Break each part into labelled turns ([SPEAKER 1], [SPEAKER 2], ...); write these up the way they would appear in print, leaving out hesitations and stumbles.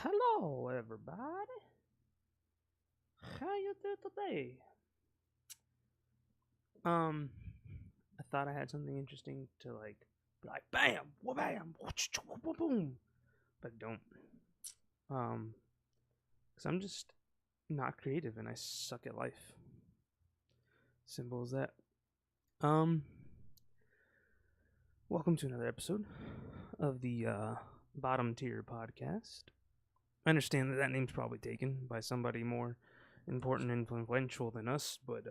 [SPEAKER 1] Hello, everybody. How you do today? I thought I had something interesting to be like bam, bam, boom, but I don't. Because I'm just not creative and I suck at life. Simple as that. Welcome to another episode of the Bottom Tier Podcast. I understand that name's probably taken by somebody more important and influential than us, but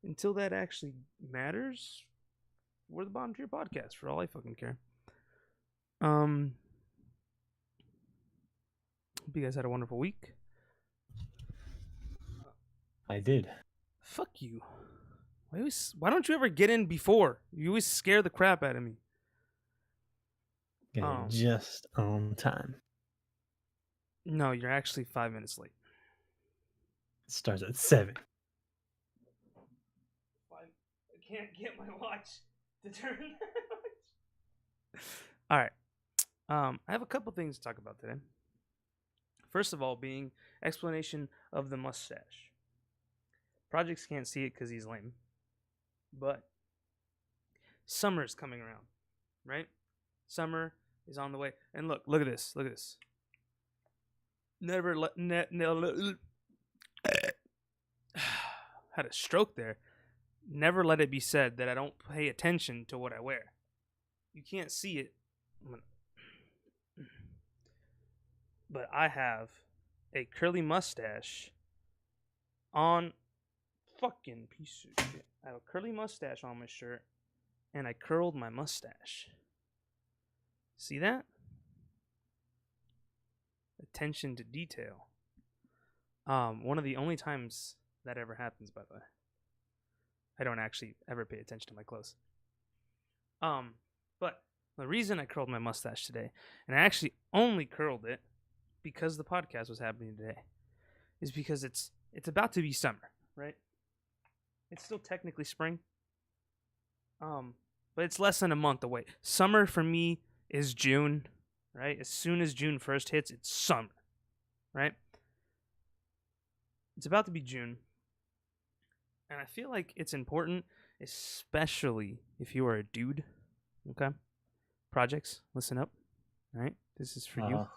[SPEAKER 1] until that actually matters, we're the Bottom Tier Podcast for all I fucking care. Hope you guys had a wonderful week.
[SPEAKER 2] I did.
[SPEAKER 1] Fuck you. Why don't you ever get in before? You always scare the crap out of me.
[SPEAKER 2] Getting just on time.
[SPEAKER 1] No, you're actually 5 minutes late.
[SPEAKER 2] It starts at 7.
[SPEAKER 1] I can't get my watch to turn. All right. I have a couple things to talk about today. First of all, being explanation of the mustache. Projects can't see it because he's lame. But summer's coming around, right? Summer is on the way. And look at this. Look at this. Had a stroke there. Never let it be said that I don't pay attention to what I wear. You can't see it. But I have a curly mustache on fucking piece of shit. I have a curly mustache on my shirt, and I curled my mustache. See that? Attention to detail. One of the only times that ever happens, by the way. I don't actually ever pay attention to my clothes. But the reason I curled my mustache today, and I actually only curled it because the podcast was happening today, is because it's about to be summer, right? It's still technically spring. But it's less than a month away. Summer for me is June, right? As soon as June 1st hits, it's summer, right? It's about to be June. And I feel like it's important, especially if you are a dude, okay? Projects, listen up, all right? This is for you.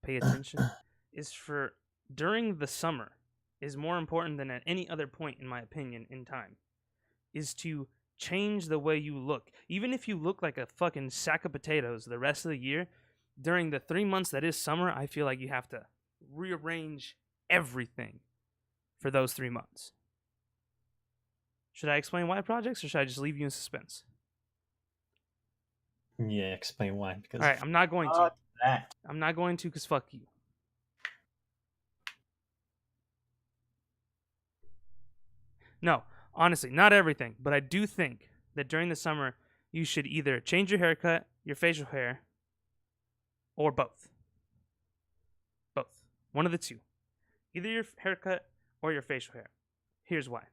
[SPEAKER 1] Pay attention. Is for during the summer is more important than at any other point, in my opinion, in time, is to change the way you look. Even if you look like a fucking sack of potatoes the rest of the year, during the 3 months that is summer, I feel like you have to rearrange everything for those 3 months. Should I explain why, projects, or should I just leave you in suspense?
[SPEAKER 2] Yeah, explain why. Because
[SPEAKER 1] all right, I'm not going to. I'm not going to because fuck you. No, honestly, not everything. But I do think that during the summer, you should either change your haircut, your facial hair, or both. Both. One of the two. Either your haircut or your facial hair. Here's why.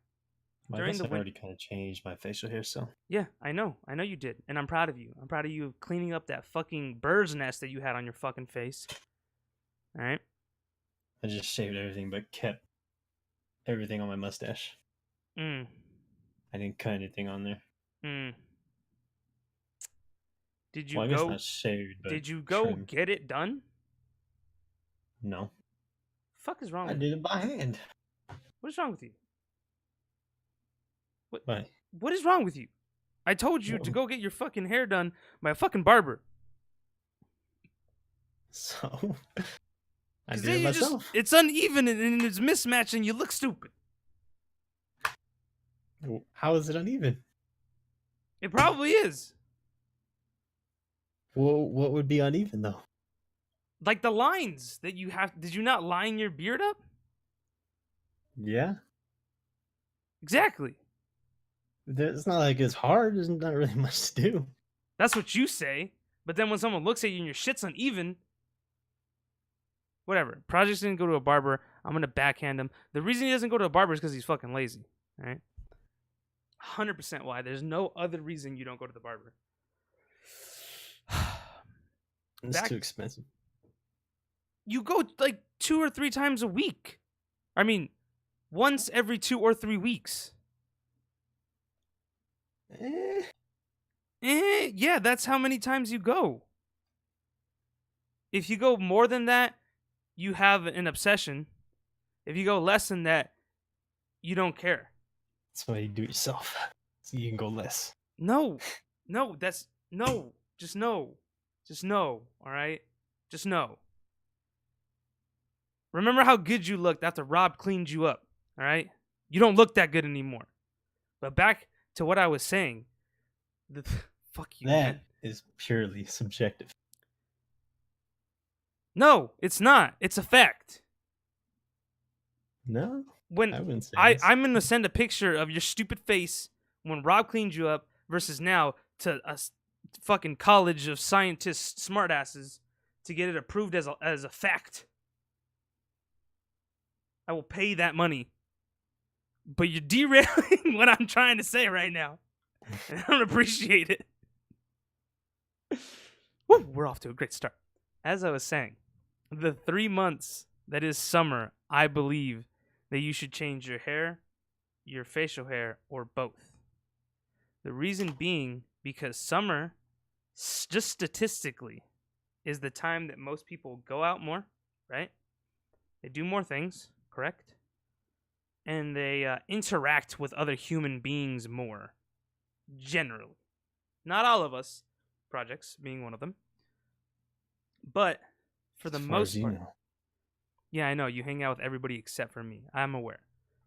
[SPEAKER 2] I guess I already kind of changed my facial hair, so.
[SPEAKER 1] Yeah, I know you did, and I'm proud of you. I'm proud of you cleaning up that fucking bird's nest that you had on your fucking face. All right.
[SPEAKER 2] I just shaved everything, but kept everything on my mustache. I didn't cut anything on there.
[SPEAKER 1] Did you
[SPEAKER 2] I guess not shaved, but
[SPEAKER 1] did you go
[SPEAKER 2] trimmed.
[SPEAKER 1] Get it done?
[SPEAKER 2] No.
[SPEAKER 1] Fuck is wrong
[SPEAKER 2] with
[SPEAKER 1] you?
[SPEAKER 2] I did it by hand.
[SPEAKER 1] What is wrong with you?
[SPEAKER 2] What
[SPEAKER 1] is wrong with you? I told you to go get your fucking hair done by a fucking barber.
[SPEAKER 2] So I did it myself.
[SPEAKER 1] It's uneven and it's mismatched and you look stupid.
[SPEAKER 2] How is it uneven?
[SPEAKER 1] It probably is.
[SPEAKER 2] Well, what would be uneven though?
[SPEAKER 1] Like the lines that you have. Did you not line your beard up?
[SPEAKER 2] Yeah.
[SPEAKER 1] Exactly.
[SPEAKER 2] It's not like it's hard. There's not really much to do.
[SPEAKER 1] That's what you say. But then when someone looks at you and your shit's uneven, whatever. Projects didn't go to a barber. I'm going to backhand him. The reason he doesn't go to a barber is because he's fucking lazy. All right? 100% why. There's no other reason you don't go to the barber.
[SPEAKER 2] It's too expensive.
[SPEAKER 1] You go like 2 or 3 times a week. I mean, once every 2 or 3 weeks. Yeah, that's how many times you go. If you go more than that, you have an obsession. If you go less than that, you don't care.
[SPEAKER 2] That's why you do it yourself. So you can go less.
[SPEAKER 1] No. Just no. Just no, all right? Just no. Remember how good you looked after Rob cleaned you up, all right? You don't look that good anymore. But back to what I was saying. Fuck you,
[SPEAKER 2] That
[SPEAKER 1] man.
[SPEAKER 2] is purely subjective.
[SPEAKER 1] No, it's not. It's a fact.
[SPEAKER 2] No,
[SPEAKER 1] when
[SPEAKER 2] I wouldn't say
[SPEAKER 1] I'm gonna send a picture of your stupid face when Rob cleaned you up versus now to a fucking college of scientists, smartasses, to get it approved as a fact. I will pay that money. But you're derailing what I'm trying to say right now. And I don't appreciate it. Woo, we're off to a great start. As I was saying, the 3 months that is summer, I believe that you should change your hair, your facial hair, or both. The reason being because summer, just statistically, is the time that most people go out more, right? They do more things, correct? And they interact with other human beings more, generally. Not all of us, projects being one of them. But for the most part, yeah, I know you hang out with everybody except for me. I'm aware.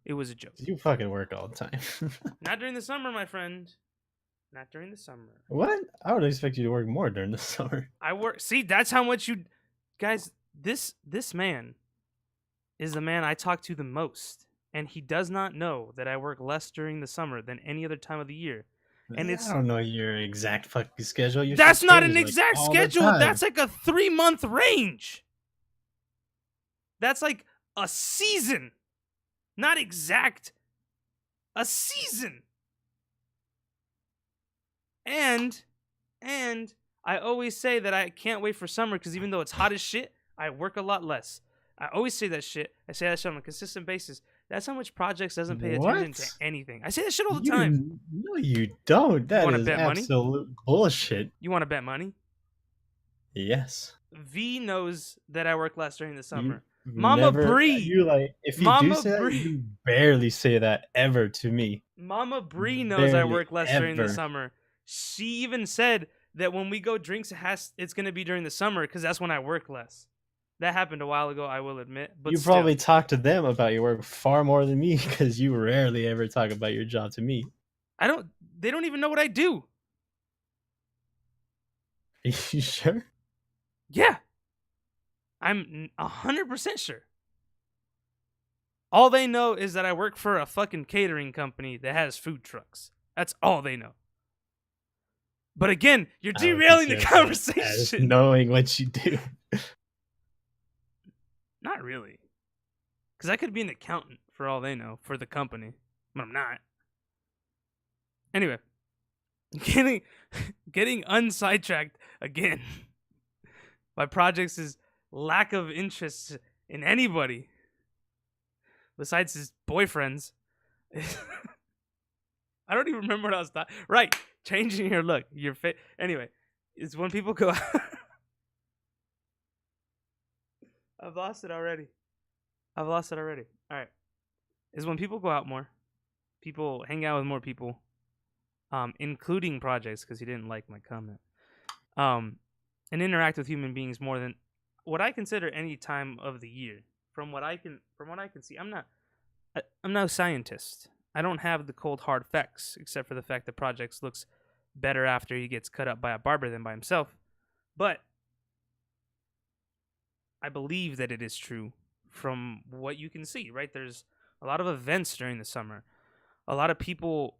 [SPEAKER 1] It was a joke.
[SPEAKER 2] You fucking work all the time.
[SPEAKER 1] Not during the summer, my friend. Not during the summer.
[SPEAKER 2] What? I would expect you to work more during the summer.
[SPEAKER 1] I work. See, that's how much you guys. This man is the man I talk to the most, and he does not know that I work less during the summer than any other time of the year. And
[SPEAKER 2] I don't know your exact fucking schedule.
[SPEAKER 1] That's not an exact schedule. That's like a 3-month range. That's like a season. Not exact. A season. And I always say that I can't wait for summer because even though it's hot as shit, I work a lot less. I always say that shit. I say that shit on a consistent basis. That's how much projects doesn't pay attention to anything. I say that shit all the time.
[SPEAKER 2] No, you don't. That is absolute bullshit.
[SPEAKER 1] You want to bet money?
[SPEAKER 2] Yes.
[SPEAKER 1] V knows that I work less during the summer. Mama Bree.
[SPEAKER 2] If you do say that, you barely say that ever to me.
[SPEAKER 1] Mama Bree knows I work less during the summer. She even said that when we go drinks, it's going to be during the summer because that's when I work less. That happened a while ago, I will admit. But
[SPEAKER 2] you probably talk to them about your work far more than me because you rarely ever talk about your job to me.
[SPEAKER 1] They don't even know what I do.
[SPEAKER 2] Are you sure?
[SPEAKER 1] Yeah. I'm 100% sure. All they know is that I work for a fucking catering company that has food trucks. That's all they know. But again, you're derailing the conversation.
[SPEAKER 2] Knowing what you do.
[SPEAKER 1] Not really. Because I could be an accountant for all they know for the company. But I'm not. Anyway. Getting unsidetracked again by projects' lack of interest in anybody besides his boyfriends. I don't even remember what I was talking. Right. Changing your look. Your face. Anyway. It's when people go out. I've lost it already. All right. Is when people go out more. People hang out with more people. Including projects, because he didn't like my comment. And interact with human beings more than what I consider any time of the year. From what I can see, I'm no scientist. I don't have the cold hard facts, except for the fact that projects looks better after he gets cut up by a barber than by himself. But I believe that it is true from what you can see, right? There's a lot of events during the summer. A lot of people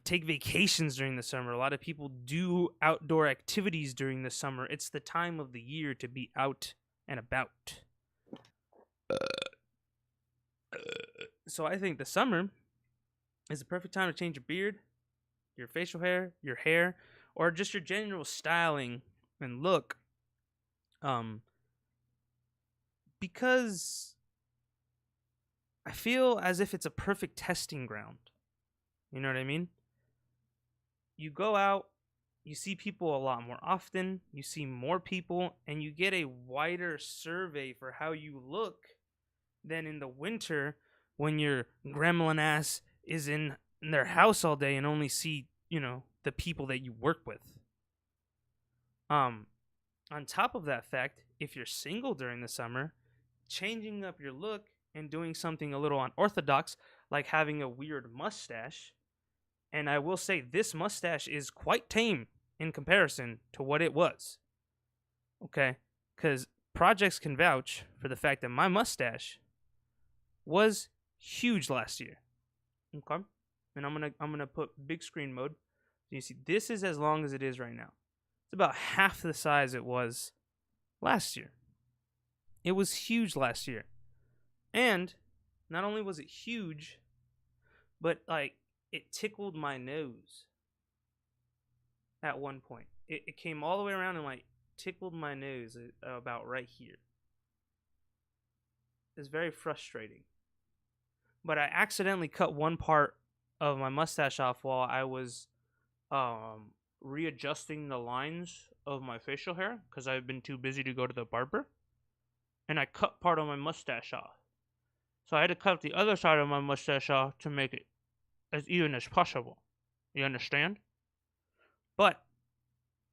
[SPEAKER 1] take vacations during the summer. A lot of people do outdoor activities during the summer. It's the time of the year to be out and about. So I think the summer is the perfect time to change your beard, your facial hair, your hair, or just your general styling and look. because I feel as if it's a perfect testing ground. You know what I mean? You go out, you see people a lot more often, you see more people, and you get a wider survey for how you look than in the winter when your gremlin ass is in their house all day and only see, the people that you work with. On top of that fact, if you're single during the summer, changing up your look and doing something a little unorthodox, like having a weird mustache, and I will say this mustache is quite tame in comparison to what it was. Okay? Because projects can vouch for the fact that my mustache was huge last year. Okay? And I'm gonna put big screen mode. So you see, this is as long as it is right now. It's about half the size it was last year. It was huge last year. And not only was it huge, but it tickled my nose at one point. It came all the way around and tickled my nose about right here. It's very frustrating. But I accidentally cut one part of my mustache off while I was readjusting the lines of my facial hair because I've been too busy to go to the barber. And I cut part of my mustache off. So I had to cut the other side of my mustache off to make it as even as possible. You understand? But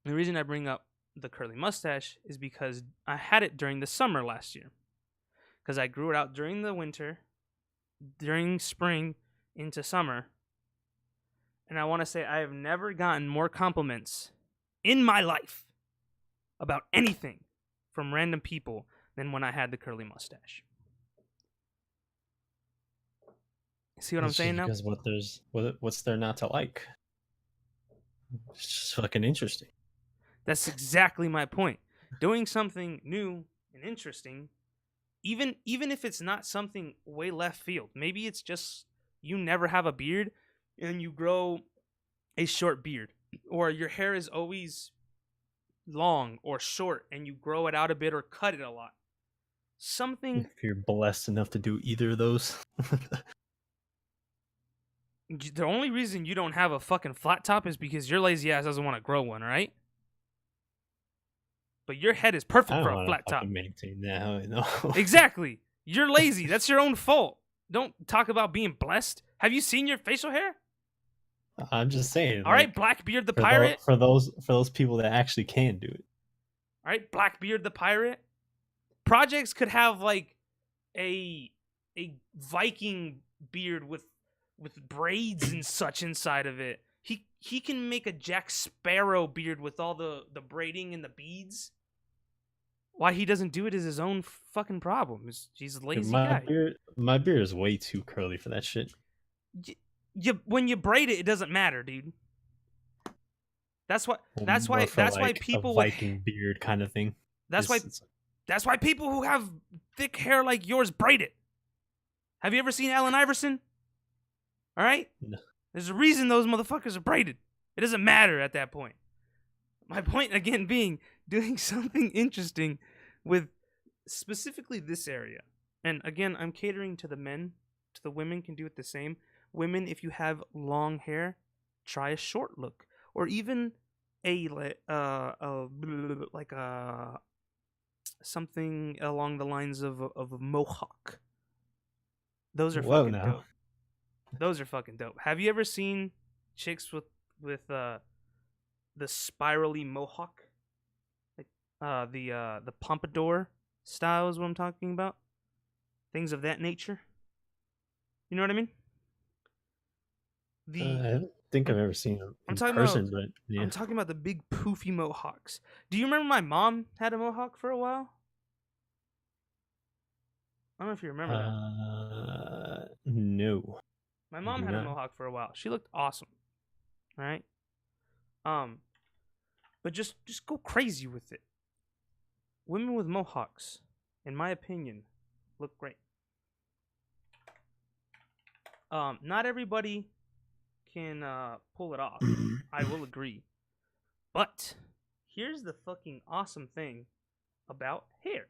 [SPEAKER 1] the reason I bring up the curly mustache is because I had it during the summer last year. Because I grew it out during the winter, during spring, into summer. And I want to say I have never gotten more compliments in my life about anything from random people than when I had the curly mustache. See what I'm saying now?
[SPEAKER 2] Because what's there not to like? It's just fucking interesting.
[SPEAKER 1] That's exactly my point. Doing something new and interesting, even if it's not something way left field. Maybe it's just you never have a beard and you grow a short beard, or your hair is always long or short and you grow it out a bit or cut it a lot. Something.
[SPEAKER 2] If you're blessed enough to do either of those.
[SPEAKER 1] The only reason you don't have a fucking flat top is because your lazy ass doesn't want to grow one, right? But your head is perfect for a flat top.
[SPEAKER 2] Maintain that, no.
[SPEAKER 1] Exactly. You're lazy. That's your own fault. Don't talk about being blessed. Have you seen your facial hair?
[SPEAKER 2] I'm just saying.
[SPEAKER 1] All right, Blackbeard the pirate.
[SPEAKER 2] For those people that actually can do it.
[SPEAKER 1] All right, Blackbeard the pirate. Projects could have a Viking beard with braids and such inside of it. He can make a Jack Sparrow beard with all the braiding and the beads. Why he doesn't do it is his own fucking problem. He's a lazy guy.
[SPEAKER 2] My beard is way too curly for that shit.
[SPEAKER 1] When you braid it, it doesn't matter, dude. That's why people
[SPEAKER 2] a Viking beard kind of thing.
[SPEAKER 1] That's why people who have thick hair like yours braid it. Have you ever seen Allen Iverson? All right?
[SPEAKER 2] No.
[SPEAKER 1] There's a reason those motherfuckers are braided. It doesn't matter at that point. My point, again, being doing something interesting with specifically this area. And again, I'm catering to the men. To the women can do it the same. Women, if you have long hair, try a short look. Or even something along the lines of a mohawk. Those are fucking dope. Those are fucking dope. Have you ever seen chicks with the spirally mohawk? Like the pompadour style is what I'm talking about. Things of that nature. You know what I mean?
[SPEAKER 2] I don't think I've ever seen them in person, but yeah.
[SPEAKER 1] I'm talking about the big poofy mohawks. Do you remember my mom had a mohawk for a while? I don't know if you remember
[SPEAKER 2] that. No.
[SPEAKER 1] My mom had a mohawk for a while. She looked awesome. All right? But just go crazy with it. Women with mohawks, in my opinion, look great. Not everybody can pull it off. I will agree. But here's the fucking awesome thing about hair.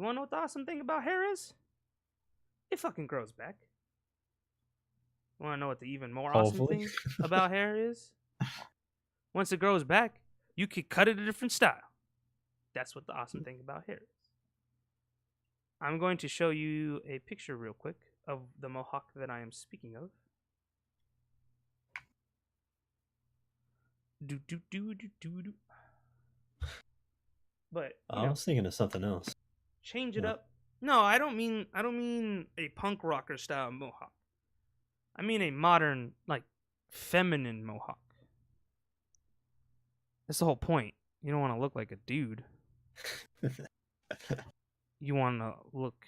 [SPEAKER 1] You want to know what the awesome thing about hair is? It fucking grows back. You want to know what the even more awesome thing about hair is? Once it grows back, you could cut it a different style. That's what the awesome thing about hair is. I'm going to show you a picture real quick of the mohawk that I am speaking of. But
[SPEAKER 2] I was thinking of something else.
[SPEAKER 1] Change it up. No, I don't mean a punk rocker style mohawk. I mean a modern, like, feminine mohawk. That's the whole point. You don't want to look like a dude. You want to look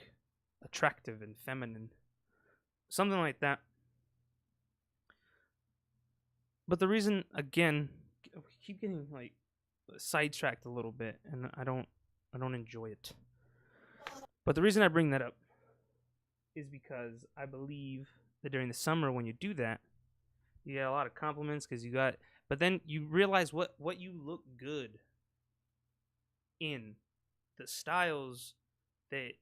[SPEAKER 1] attractive and feminine. Something like that. But the reason, again, I keep getting like sidetracked a little bit, and I don't enjoy it. But the reason I bring that up is because I believe that during the summer when you do that, you get a lot of compliments because you got, but then you realize what you look good in, the styles that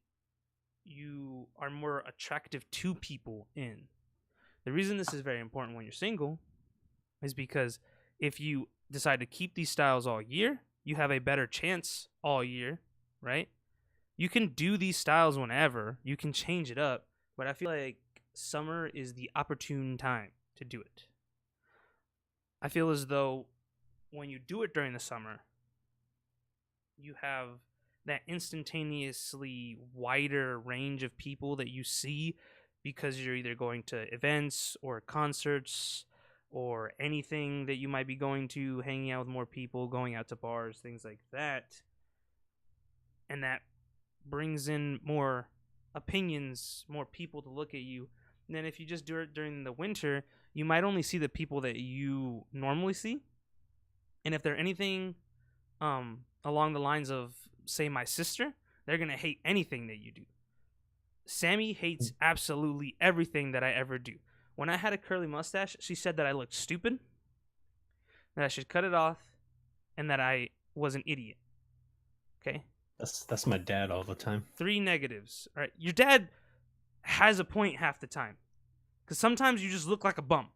[SPEAKER 1] you are more attractive to people in. The reason this is very important when you're single is because if you decide to keep these styles all year, you have a better chance all year, right? You can do these styles whenever, you can change it up, but I feel like summer is the opportune time to do it. I feel as though when you do it during the summer, you have that instantaneously wider range of people that you see because you're either going to events or concerts or anything that you might be going to, hanging out with more people, going out to bars, things like that. And that brings in more opinions, more people to look at you. And then if you just do it during the winter, you might only see the people that you normally see. And if they're anything along the lines of, say, my sister, they're going to hate anything that you do. Sammy hates absolutely everything that I ever do. When I had a curly mustache, she said that I looked stupid, that I should cut it off, and that I was an idiot. Okay?
[SPEAKER 2] That's my dad all the time.
[SPEAKER 1] 3 negatives. All right? Your dad has a point half the time. Because sometimes you just look like a bum.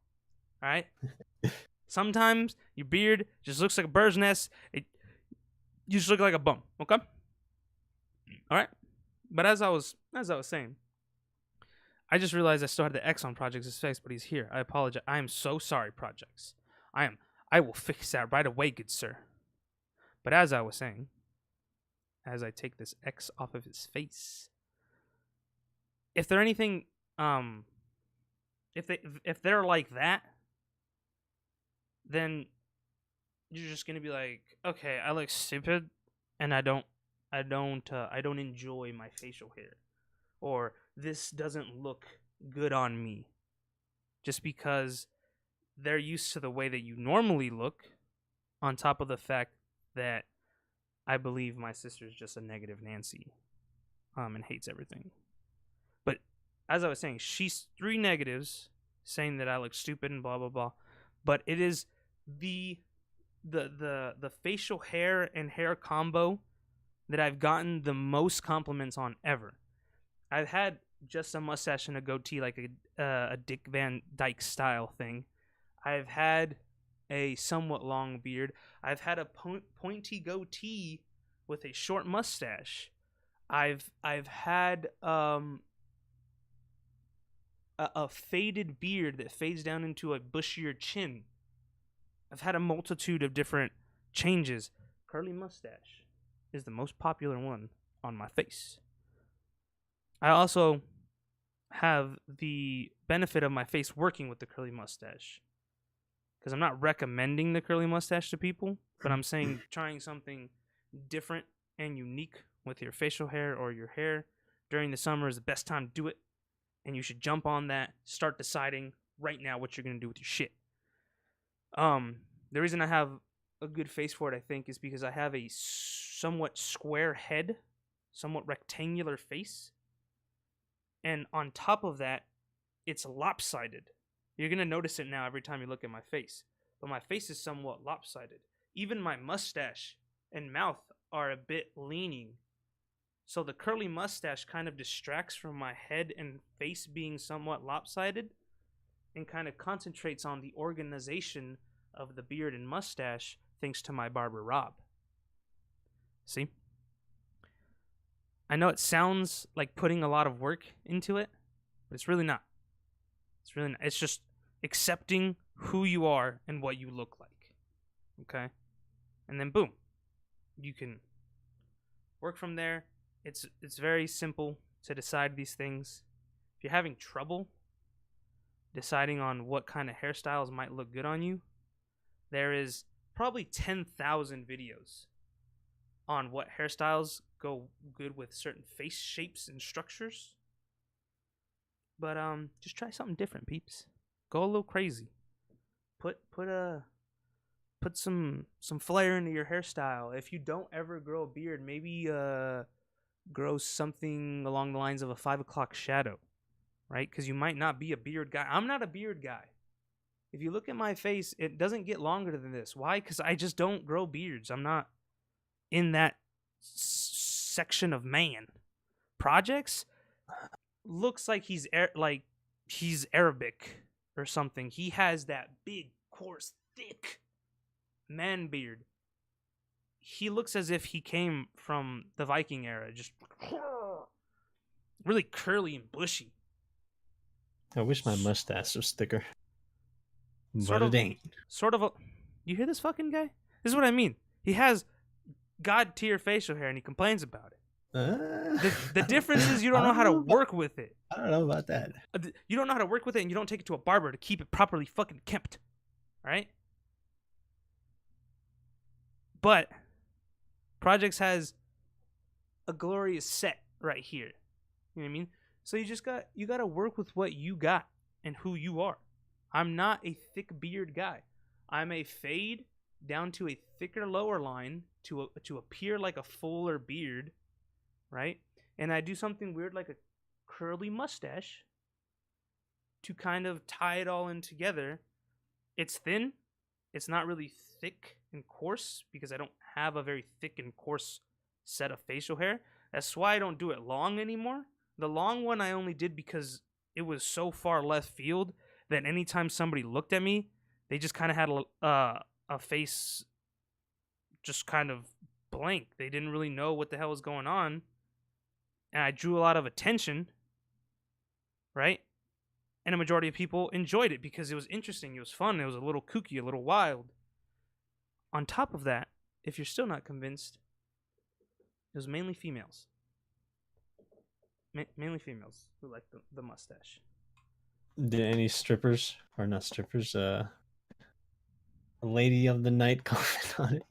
[SPEAKER 1] All right? Sometimes your beard just looks like a bird's nest. You just look like a bum. Okay? All right? But as I was saying, I just realized I still had the X on Projects' face, but he's here. I apologize. I am so sorry, Projects. I will fix that right away, good sir. But as I was saying, as I take this X off of his face, if they're anything, if they're like that, then you're just gonna be like, okay, I look stupid, and I don't enjoy my facial hair, or this doesn't look good on me, just because they're used to the way that you normally look, on top of the fact that I believe my sister's just a negative Nancy, and hates everything. But as I was saying, she's 3 negatives, saying that I look stupid and blah blah blah. But it is the facial hair and hair combo that I've gotten the most compliments on ever. I've had just a mustache and a goatee, like a Dick Van Dyke style thing. I've had a somewhat long beard. I've had a pointy goatee with a short mustache. I've had a faded beard that fades down into a bushier chin. I've had a multitude of different changes. Curly mustache is the most popular one on my face. I also have the benefit of my face working with the curly mustache, because I'm not recommending the curly mustache to people, but I'm saying trying something different and unique with your facial hair or your hair during the summer is the best time to do it, and you should jump on that. Start deciding right now what you're going to do with your shit. The reason I have a good face for it, I think, is because I have a somewhat square head, somewhat rectangular face, and on top of that, it's lopsided. You're going to notice it now every time you look at my face. But my face is somewhat lopsided. Even my mustache and mouth are a bit leaning So the curly mustache kind of distracts from my head and face being somewhat lopsided and kind of concentrates on the organization of the beard and mustache thanks to my barber Rob. See? I know it sounds like putting a lot of work into it, but it's really not. It's really not. It's just accepting who you are and what you look like. Okay? And then boom. You can work from there. It's very simple to decide these things. If you're having trouble deciding on what kind of hairstyles might look good on you, there is probably 10,000 videos on what hairstyles go good with certain face shapes and structures. But just try something different, peeps. Go a little crazy. Put some flair into your hairstyle. If you don't ever grow a beard, maybe grow something along the lines of a 5 o'clock shadow, right? Because you might not be a beard guy. I'm not a beard guy. If you look at my face, it doesn't get longer than this. Why? Because I just don't grow beards. I'm not in that section of man. Projects looks like he's Arabic or something. He has that big, coarse, thick man beard. He looks as if he came from the Viking era, just really curly and bushy.
[SPEAKER 2] I wish my mustache was thicker, but it ain't.
[SPEAKER 1] You hear this fucking guy? This is what I mean. He has god tier facial hair and he complains about it. The difference is you don't know how to work with it.
[SPEAKER 2] I don't know about that.
[SPEAKER 1] You don't know how to work with it, and you don't take it to a barber to keep it properly fucking kempt. All right? But Projects has a glorious set right here. You know what I mean? So you got to work with what you got and who you are. I'm not a thick beard guy. I'm a fade down to a thicker lower line to appear like a fuller beard, right? And I do something weird like a curly mustache to kind of tie it all in together. It's thin. It's not really thick and coarse because I don't have a very thick and coarse set of facial hair. That's why I don't do it long anymore. The long one I only did because it was so far left field that anytime somebody looked at me, they just kind of had a face just kind of blank. They didn't really know what the hell was going on. And I drew a lot of attention, right? And a majority of people enjoyed it because it was interesting, it was fun, it was a little kooky, a little wild. On top of that, if you're still not convinced, it was mainly females. Mainly females who liked the mustache.
[SPEAKER 2] Did any strippers, or not strippers, a lady of the night comment on it?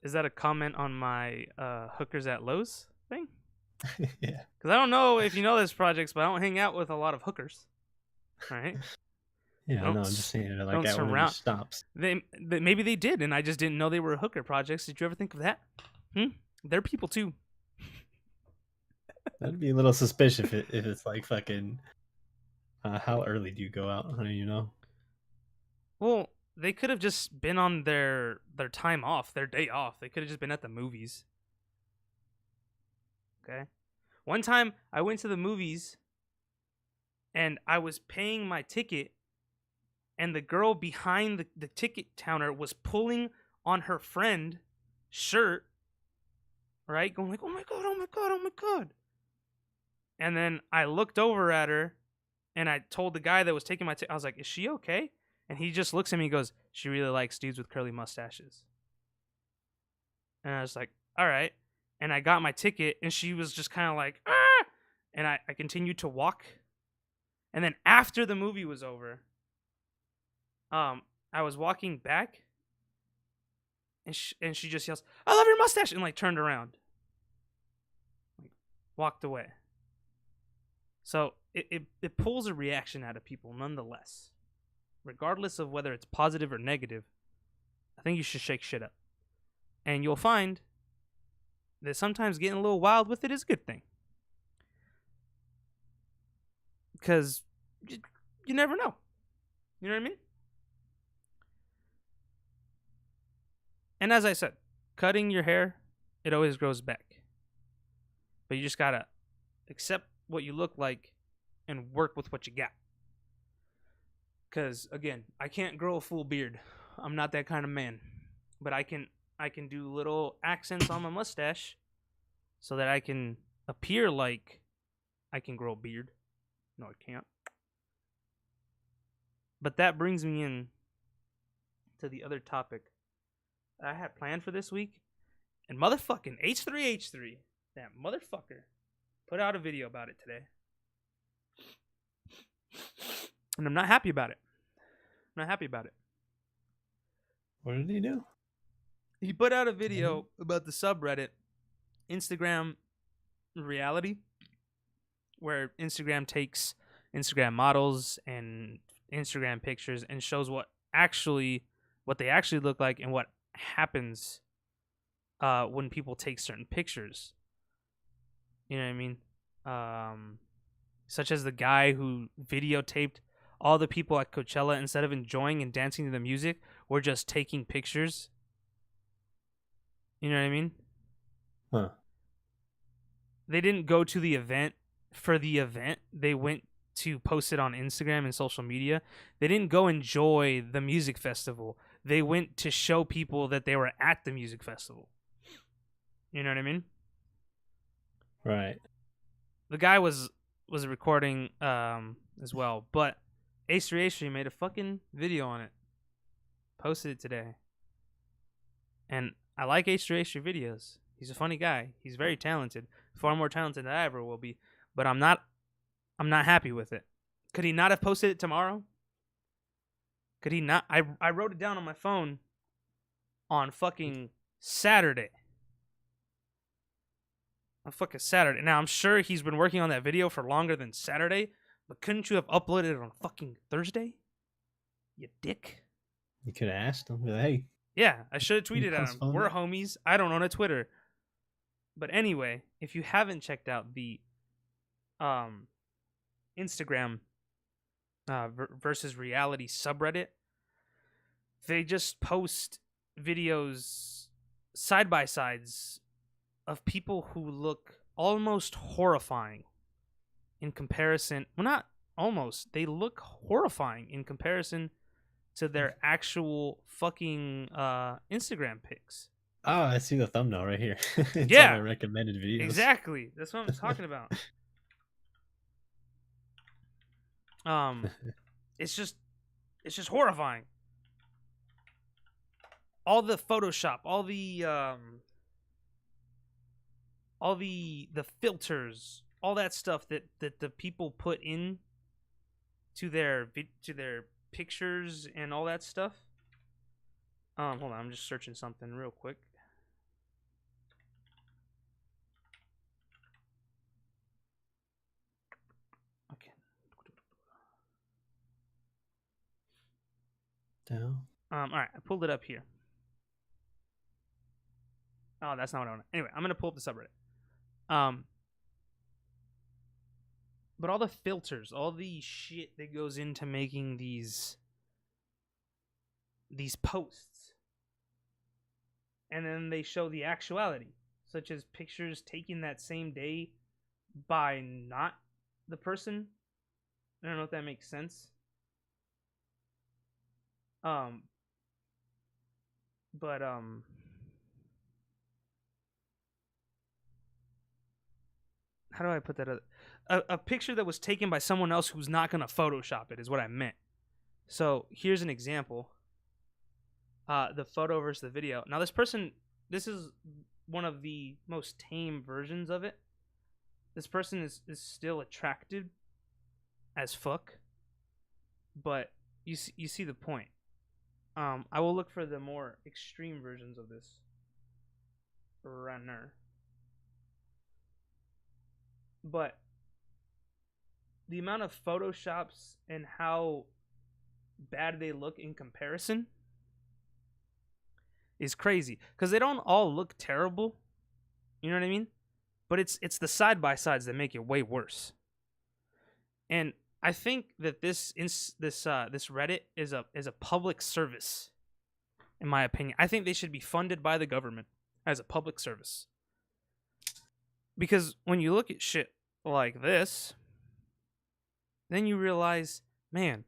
[SPEAKER 1] Is that a comment on my hookers at Lowe's thing?
[SPEAKER 2] Yeah.
[SPEAKER 1] Because I don't know if you know this, Projects, but I don't hang out with a lot of hookers. All right?
[SPEAKER 2] Yeah, I know. I'm just saying it like that when it stops.
[SPEAKER 1] Maybe they did, and I just didn't know they were hooker Projects. Did you ever think of that? They're people too.
[SPEAKER 2] That'd be a little suspicious if it's like fucking. How early do you go out? How do you know?
[SPEAKER 1] Well, they could have just been on their time off, their day off. They could have just been at the movies. Okay. One time I went to the movies and I was paying my ticket and the girl behind the ticket counter was pulling on her friend shirt, right? Going like, oh my God, oh my God, oh my God. And then I looked over at her and I told the guy that was taking my ticket, I was like, is she okay? And he just looks at me and goes, she really likes dudes with curly mustaches. And I was like, all right. And I got my ticket, and she was just kind of like, ah! And I continued to walk. And then after the movie was over, I was walking back, and she just yells, I love your mustache, and like turned around. Like, walked away. So it pulls a reaction out of people nonetheless. Regardless of whether it's positive or negative, I think you should shake shit up. And you'll find that sometimes getting a little wild with it is a good thing. Because you never know. You know what I mean? And as I said, cutting your hair it always grows back. But you just gotta accept what you look like and work with what you got. Because again, I can't grow a full beard. I'm not that kind of man. But I can do little accents on my mustache so that I can appear like I can grow a beard. No, I can't. But that brings me in to the other topic I had planned for this week. And motherfucking H3H3, that motherfucker, put out a video about it today. And I'm not happy about it. I'm not happy about it.
[SPEAKER 2] What did he do?
[SPEAKER 1] He put out a video about the subreddit Instagram Reality, where Instagram takes Instagram models and Instagram pictures and shows what they actually look like and what happens when people take certain pictures. You know what I mean? Such as the guy who videotaped all the people at Coachella, instead of enjoying and dancing to the music, were just taking pictures. You know what I mean?
[SPEAKER 2] Huh.
[SPEAKER 1] They didn't go to the event for the event. They went to post it on Instagram and social media. They didn't go enjoy the music festival. They went to show people that they were at the music festival. You know what I mean?
[SPEAKER 2] Right.
[SPEAKER 1] The guy was recording as well, but H3H3 made a fucking video on it. Posted it today. And I like H3H3 videos. He's a funny guy. He's very talented. Far more talented than I ever will be. But I'm not happy with it. Could he not have posted it tomorrow? Could he not? I wrote it down on my phone on fucking Saturday. On fucking Saturday. Now, I'm sure he's been working on that video for longer than Saturday, but couldn't you have uploaded it on fucking Thursday? You dick.
[SPEAKER 2] You could have asked him, hey.
[SPEAKER 1] Yeah, I should have tweeted at him. We're homies. I don't own a Twitter. But anyway, if you haven't checked out the Instagram versus reality subreddit, they just post videos side by sides of people who look almost horrifying in comparison. Well, not almost. They look horrifying in comparison to their actual fucking Instagram pics.
[SPEAKER 2] Oh, I see the thumbnail right here. It's
[SPEAKER 1] yeah,
[SPEAKER 2] on my recommended videos.
[SPEAKER 1] Exactly. That's what I'm talking about. It's just horrifying. All the Photoshop, all the filters, all that stuff that the people put in to their pictures and all that stuff. Hold on, I'm just searching something real quick. Okay.
[SPEAKER 2] Down.
[SPEAKER 1] All right, I pulled it up here. Oh, that's not what I want. Anyway, I'm gonna pull up the subreddit. But all the filters, all the shit that goes into making these posts, and then they show the actuality, such as pictures taken that same day by not the person. I don't know if that makes sense. But how do I put that up? A picture that was taken by someone else who's not going to Photoshop it is what I meant. So here's an example. The photo versus the video. Now this is one of the most tame versions of it. This person is still attractive as fuck. But you see the point. I will look for the more extreme versions of this. Runner. But the amount of Photoshops and how bad they look in comparison is crazy. Because they don't all look terrible. You know what I mean? But it's the side-by-sides that make it way worse. And I think that this Reddit is a public service, in my opinion. I think they should be funded by the government. as a public service. Because when you look at shit like this, then you realize, man,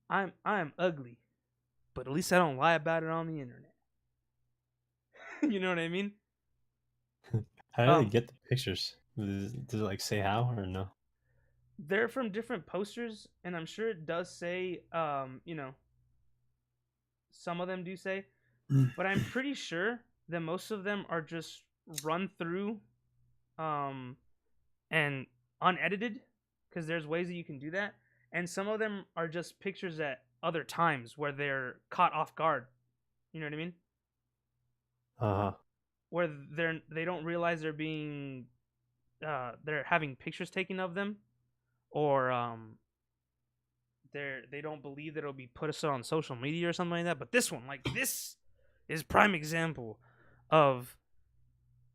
[SPEAKER 1] I'm ugly, but at least I don't lie about it on the internet. You know what I mean?
[SPEAKER 2] How do they get the pictures? Does it like say how or no?
[SPEAKER 1] They're from different posters, and I'm sure it does say, you know, some of them do say, but I'm pretty sure that most of them are just run through, and unedited, because there's ways that you can do that, and some of them are just pictures at other times where they're caught off guard. You know what I mean? Where they don't realize they're being, they're having pictures taken of them, or they don't believe that it'll be put on social media or something like that. But this one, like this, is prime example of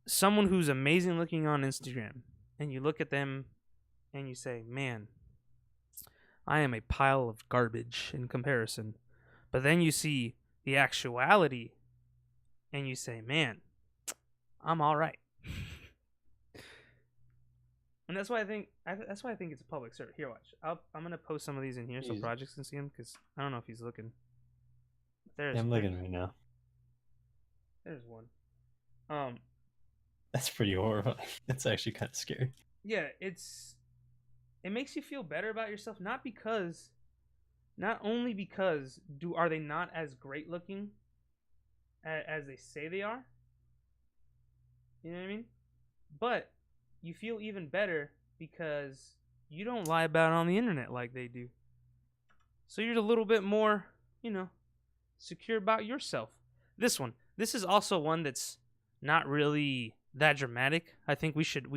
[SPEAKER 1] someone who's amazing looking on Instagram, and you look at them and you say, man, I am a pile of garbage in comparison. But then you see the actuality and you say, man, I'm all right. And that's why I think it's a public service. Here, watch. I'm gonna post some of these in here so Projects can see them, because I don't know if he's looking.
[SPEAKER 2] I'm looking right now.
[SPEAKER 1] There's one.
[SPEAKER 2] That's pretty horrifying. That's actually kind of scary.
[SPEAKER 1] Yeah, it makes you feel better about yourself, not only because are they not as great looking as they say they are. You know what I mean? But you feel even better because you don't lie about it on the internet like they do. So you're a little bit more, you know, secure about yourself. This is also one that's not really that dramatic. I think we should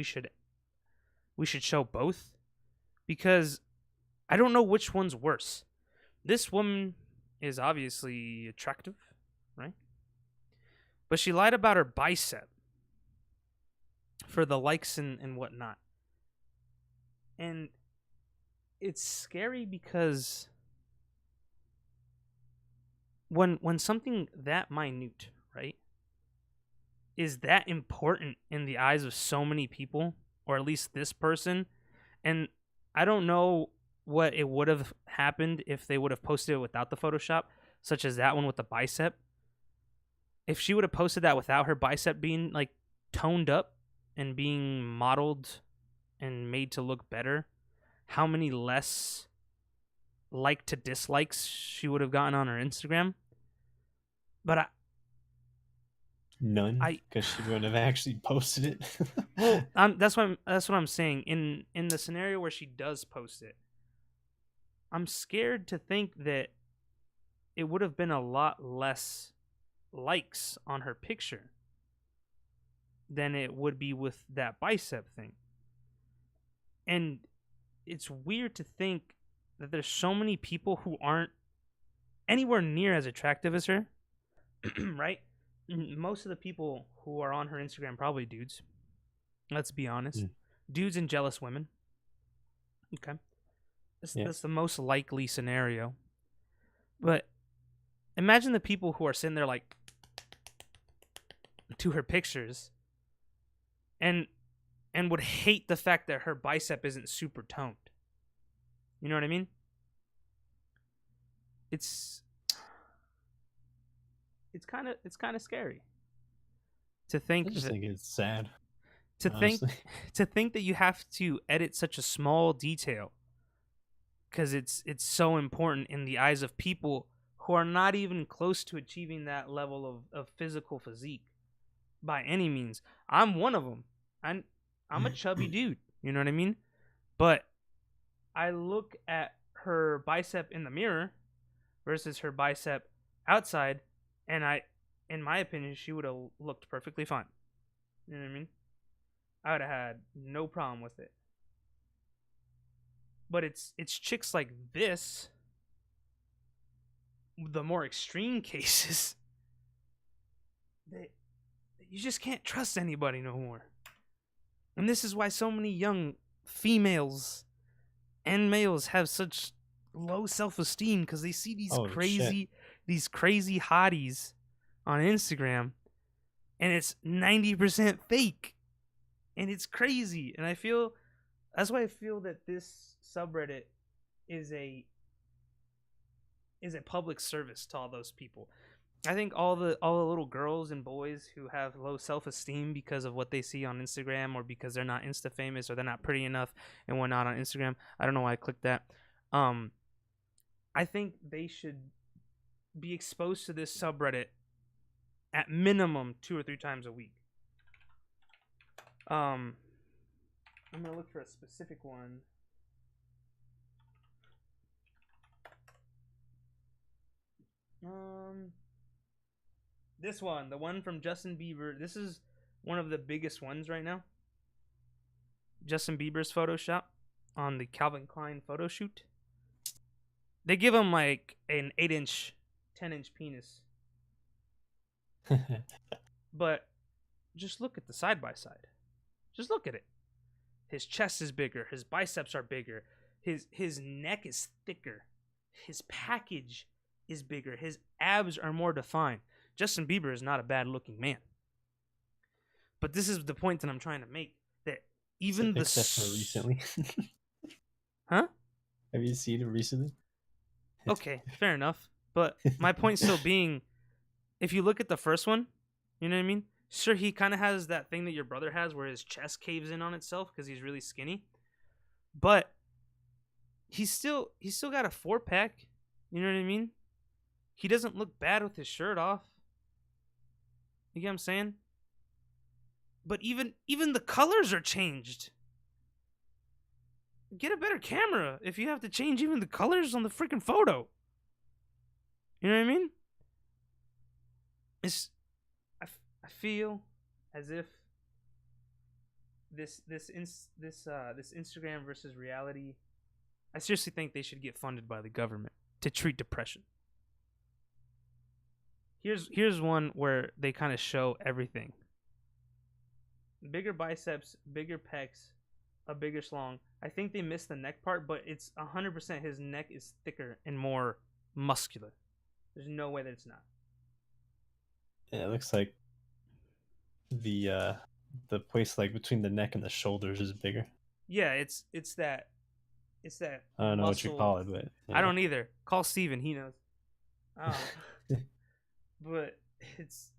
[SPEAKER 1] show both, because I don't know which one's worse. This woman is obviously attractive, right? But she lied about her bicep for the likes and whatnot. And it's scary because when something that minute, right, is that important in the eyes of so many people, or at least this person, and I don't know what it would have happened if they would have posted it without the Photoshop, such as that one with the bicep. If she would have posted that without her bicep being like toned up and being modeled and made to look better, how many less like to dislikes she would have gotten on her Instagram. But
[SPEAKER 2] none, because she wouldn't have actually posted it.
[SPEAKER 1] Well, that's what I'm saying. In the scenario where she does post it, I'm scared to think that it would have been a lot less likes on her picture than it would be with that bicep thing. And it's weird to think that there's so many people who aren't anywhere near as attractive as her, right? Most of the people who are on her Instagram probably dudes. Let's be honest. Dudes and jealous women. Okay. That's the most likely scenario. But imagine the people who are sitting there like to her pictures and would hate the fact that her bicep isn't super toned. You know what I mean? It's kind of scary to think.
[SPEAKER 2] I just think it's sad.
[SPEAKER 1] To think that you have to edit such a small detail because it's so important in the eyes of people who are not even close to achieving that level of physical physique by any means. I'm one of them. I'm a chubby dude. You know what I mean? But I look at her bicep in the mirror versus her bicep outside, and in my opinion, she would have looked perfectly fine. You know what I mean? I would have had no problem with it. But it's chicks like this, the more extreme cases, that you just can't trust anybody no more. And this is why so many young females and males have such low self-esteem, because they see these crazy hotties on Instagram, and it's 90% fake, and it's crazy. And that's why I feel that this subreddit is a public service to all those people. I think all the little girls and boys who have low self-esteem because of what they see on Instagram, or because they're not Insta famous, or they're not pretty enough and whatnot on Instagram. I don't know why I clicked that. I think they should be exposed to this subreddit at minimum 2 or 3 times a week. I'm gonna look for a specific one. This one, the one from Justin Bieber. This is one of the biggest ones right now. Justin Bieber's Photoshop on the Calvin Klein photo shoot. They give him like an 8-inch, 10-inch penis. But just look at the side by side. Just look at it. His chest is bigger. His biceps are bigger. His neck is thicker. His package is bigger. His abs are more defined. Justin Bieber is not a bad looking man. But this is the point that I'm trying to make. That even
[SPEAKER 2] except for recently.
[SPEAKER 1] Huh?
[SPEAKER 2] Have you seen him recently?
[SPEAKER 1] Okay, fair enough. But my point still being, if you look at the first one, you know what I mean? Sure, he kind of has that thing that your brother has where his chest caves in on itself because he's really skinny. But he's still got a 4-pack. You know what I mean? He doesn't look bad with his shirt off. You get what I'm saying? But even the colors are changed. Get a better camera if you have to change even the colors on the freaking photo. You know what I mean? I feel as if this Instagram versus reality, I seriously think they should get funded by the government to treat depression. Here's one where they kind of show everything. Bigger biceps, bigger pecs, a bigger schlong. I think they missed the neck part, but it's 100% his neck is thicker and more muscular. There's no way that it's not.
[SPEAKER 2] Yeah, it looks like the place like between the neck and the shoulders is bigger.
[SPEAKER 1] Yeah, it's that
[SPEAKER 2] I don't know what you call it, but
[SPEAKER 1] yeah. I don't either. Call Steven, he knows. But it's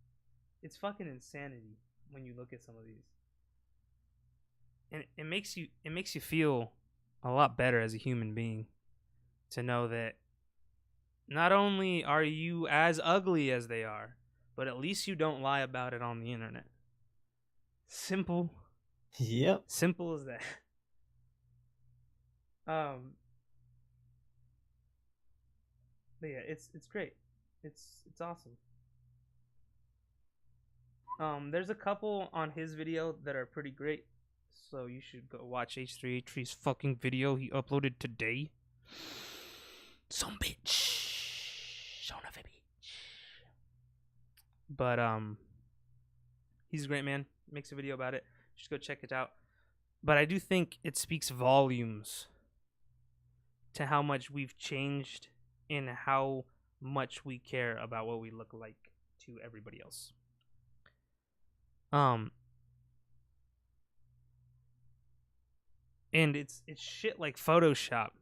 [SPEAKER 1] fucking insanity when you look at some of these. And it makes you feel a lot better as a human being to know that not only are you as ugly as they are, but at least you don't lie about it on the internet. Simple.
[SPEAKER 2] Yep.
[SPEAKER 1] Simple as that. But yeah, it's great. It's awesome. There's a couple on his video that are pretty great, so you should go watch H3H3's fucking video he uploaded today. Some bitch. Son of a bitch. But he's a great man. Makes a video about it. Just go check it out. But I do think it speaks volumes to how much we've changed and how much we care about what we look like to everybody else. And it's shit like Photoshop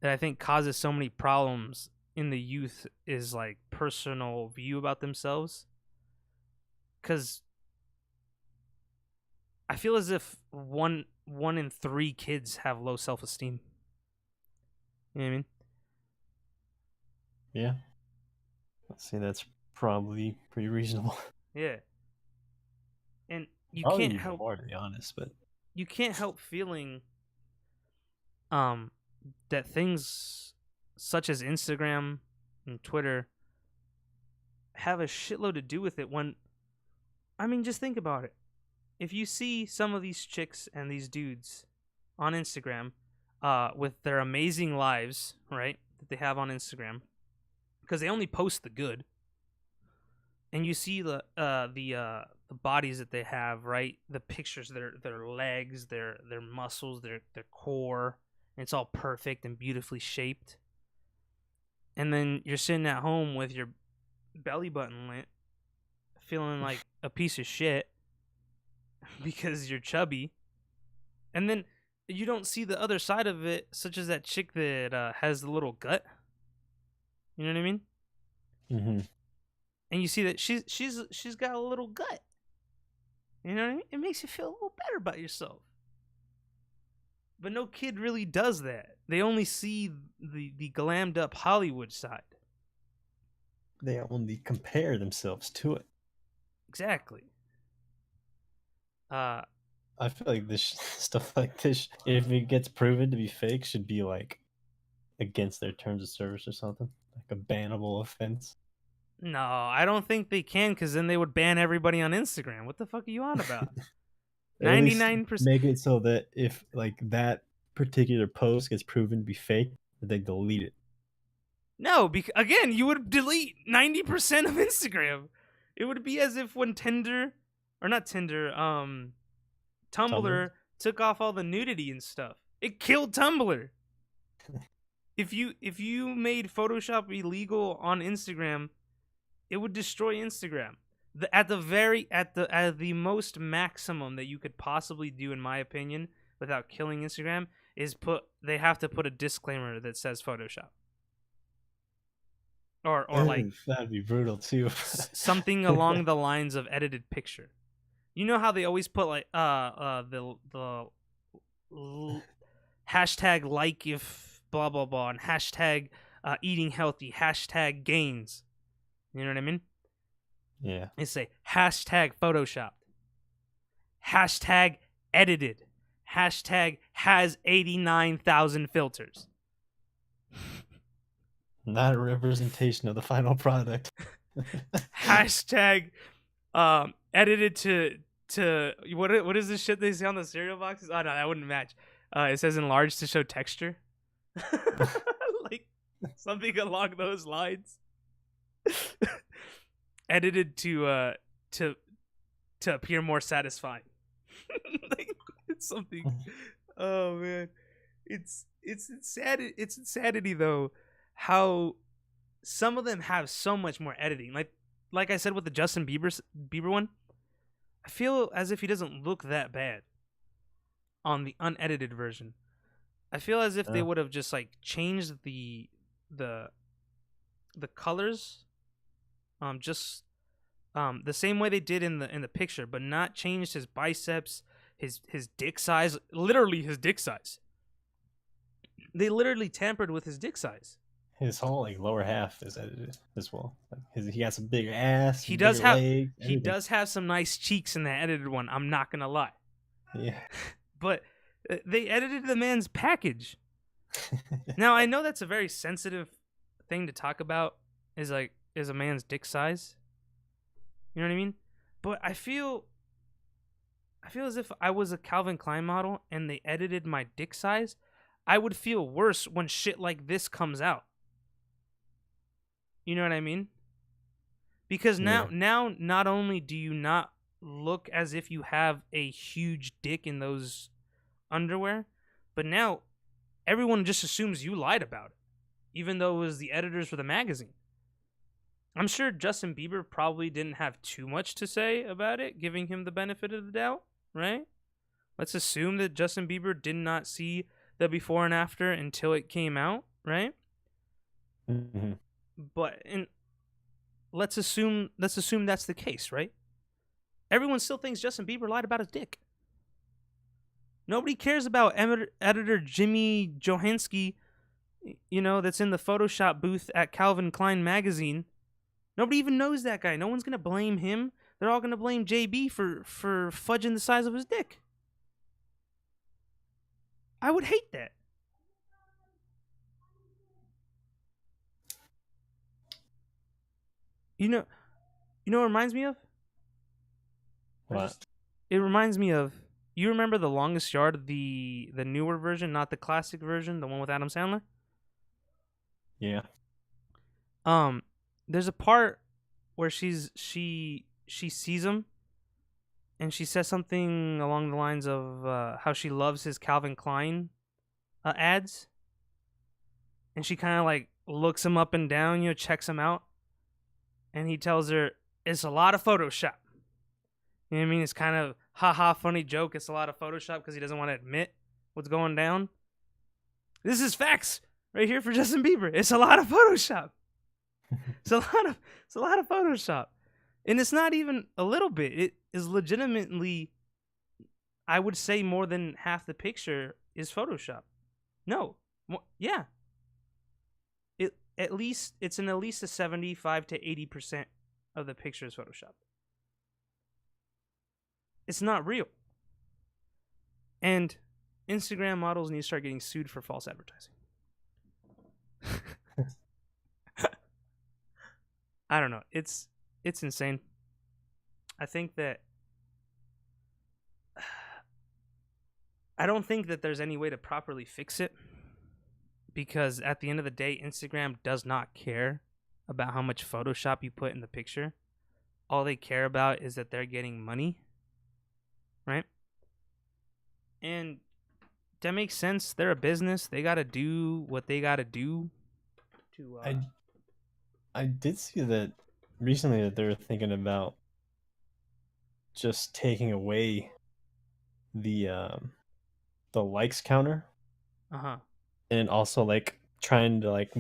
[SPEAKER 1] that I think causes so many problems in the youth, is like personal view about themselves. 'Cause I feel as if one in 3 kids have low self-esteem. You know what I mean?
[SPEAKER 2] Yeah. I'd say that's probably pretty reasonable.
[SPEAKER 1] Yeah. And you
[SPEAKER 2] probably
[SPEAKER 1] can't help
[SPEAKER 2] more, to be honest, but
[SPEAKER 1] you can't help feeling that things such as Instagram and Twitter have a shitload to do with it. When, I mean, just think about it. If you see some of these chicks and these dudes on Instagram with their amazing lives, right, that they have on Instagram, because they only post the good, and you see the bodies that they have, right, the pictures, their legs, their muscles, their core, and it's all perfect and beautifully shaped, and then you're sitting at home with your belly button lit, feeling like a piece of shit because you're chubby, and then you don't see the other side of it, such as that chick that has the little gut. You know what I mean?
[SPEAKER 2] Mm-hmm.
[SPEAKER 1] And you see that she's got a little gut. You know what I mean? It makes you feel a little better about yourself. But no kid really does that. They only see the glammed up Hollywood side.
[SPEAKER 2] They only compare themselves to it.
[SPEAKER 1] Exactly.
[SPEAKER 2] I feel like this stuff like this, if it gets proven to be fake, should be like against their terms of service or something, like a bannable offense.
[SPEAKER 1] No, I don't think they can, because then they would ban everybody on Instagram. What the fuck are you on about? 99%.
[SPEAKER 2] Make it so that if like that particular post gets proven to be fake, that they delete it.
[SPEAKER 1] No, because again, you would delete 90% of Instagram. It would be as if when Tumblr took off all the nudity and stuff. It killed Tumblr. If you made Photoshop illegal on Instagram, it would destroy Instagram. At the most maximum that you could possibly do, in my opinion, without killing Instagram, is they have to put a disclaimer that says Photoshop. Or like
[SPEAKER 2] that'd be brutal too.
[SPEAKER 1] Something along the lines of edited picture. You know how they always put like the hashtag like if blah blah blah and hashtag eating healthy, hashtag gains. You know what I mean?
[SPEAKER 2] Yeah.
[SPEAKER 1] They say hashtag photoshopped, hashtag edited, hashtag has 89,000 filters.
[SPEAKER 2] Not a representation of the final product.
[SPEAKER 1] Hashtag edited to what is this shit they say on the cereal boxes? Oh no, that wouldn't match. It says enlarged to show texture. Like something along those lines. Edited to appear more satisfying. Like, it's something. Oh man, it's insanity though. How some of them have so much more editing. Like I said with the Justin Bieber one, I feel as if he doesn't look that bad on the unedited version. I feel as if they would have just like changed the colors, the same way they did in the picture, but not changed his biceps, his dick size, literally his dick size. They literally tampered with his dick size.
[SPEAKER 2] His whole like lower half is edited as well. Like he got some bigger ass.
[SPEAKER 1] He does have some nice cheeks in that edited one. I'm not gonna lie.
[SPEAKER 2] Yeah.
[SPEAKER 1] But they edited the man's package. Now I know that's a very sensitive thing to talk about. Is a man's dick size. You know what I mean? But I feel as if I was a Calvin Klein model and they edited my dick size, I would feel worse when shit like this comes out. You know what I mean? Because now not only do you not look as if you have a huge dick in those underwear, but now everyone just assumes you lied about it, even though it was the editors for the magazine. I'm sure Justin Bieber probably didn't have too much to say about it, giving him the benefit of the doubt, right? Let's assume that Justin Bieber did not see the before and after until it came out, right?
[SPEAKER 2] Mm-hmm.
[SPEAKER 1] But let's assume that's the case, right? Everyone still thinks Justin Bieber lied about his dick. Nobody cares about editor Jimmy Johansky, that's in the Photoshop booth at Calvin Klein magazine. Nobody even knows that guy. No one's gonna blame him. They're all gonna blame JB for fudging the size of his dick. I would hate that. You know what it reminds me of?
[SPEAKER 2] What?
[SPEAKER 1] It reminds me of, you remember The Longest Yard, the newer version, not the classic version, the one with Adam Sandler?
[SPEAKER 2] Yeah.
[SPEAKER 1] There's a part where she sees him and she says something along the lines of how she loves his Calvin Klein ads. And she kind of like looks him up and down, checks him out. And he tells her, it's a lot of Photoshop. You know what I mean? It's kind of haha funny joke. It's a lot of Photoshop because he doesn't want to admit what's going down. This is facts right here for Justin Bieber. It's a lot of Photoshop. It's a lot of Photoshop. And it's not even a little bit. It is legitimately, I would say, more than half the picture is Photoshop. No. Yeah. It's at least a 75 to 80% of the picture is Photoshop. It's not real. And Instagram models need to start getting sued for false advertising. I don't know. It's insane. I think that I don't think that there's any way to properly fix it, because at the end of the day, Instagram does not care about how much Photoshop you put in the picture. All they care about is that they're getting money, right? And that makes sense. They're a business. They got to do what they got to do to
[SPEAKER 2] I did see that recently that they were thinking about just taking away the likes counter, and also like trying to like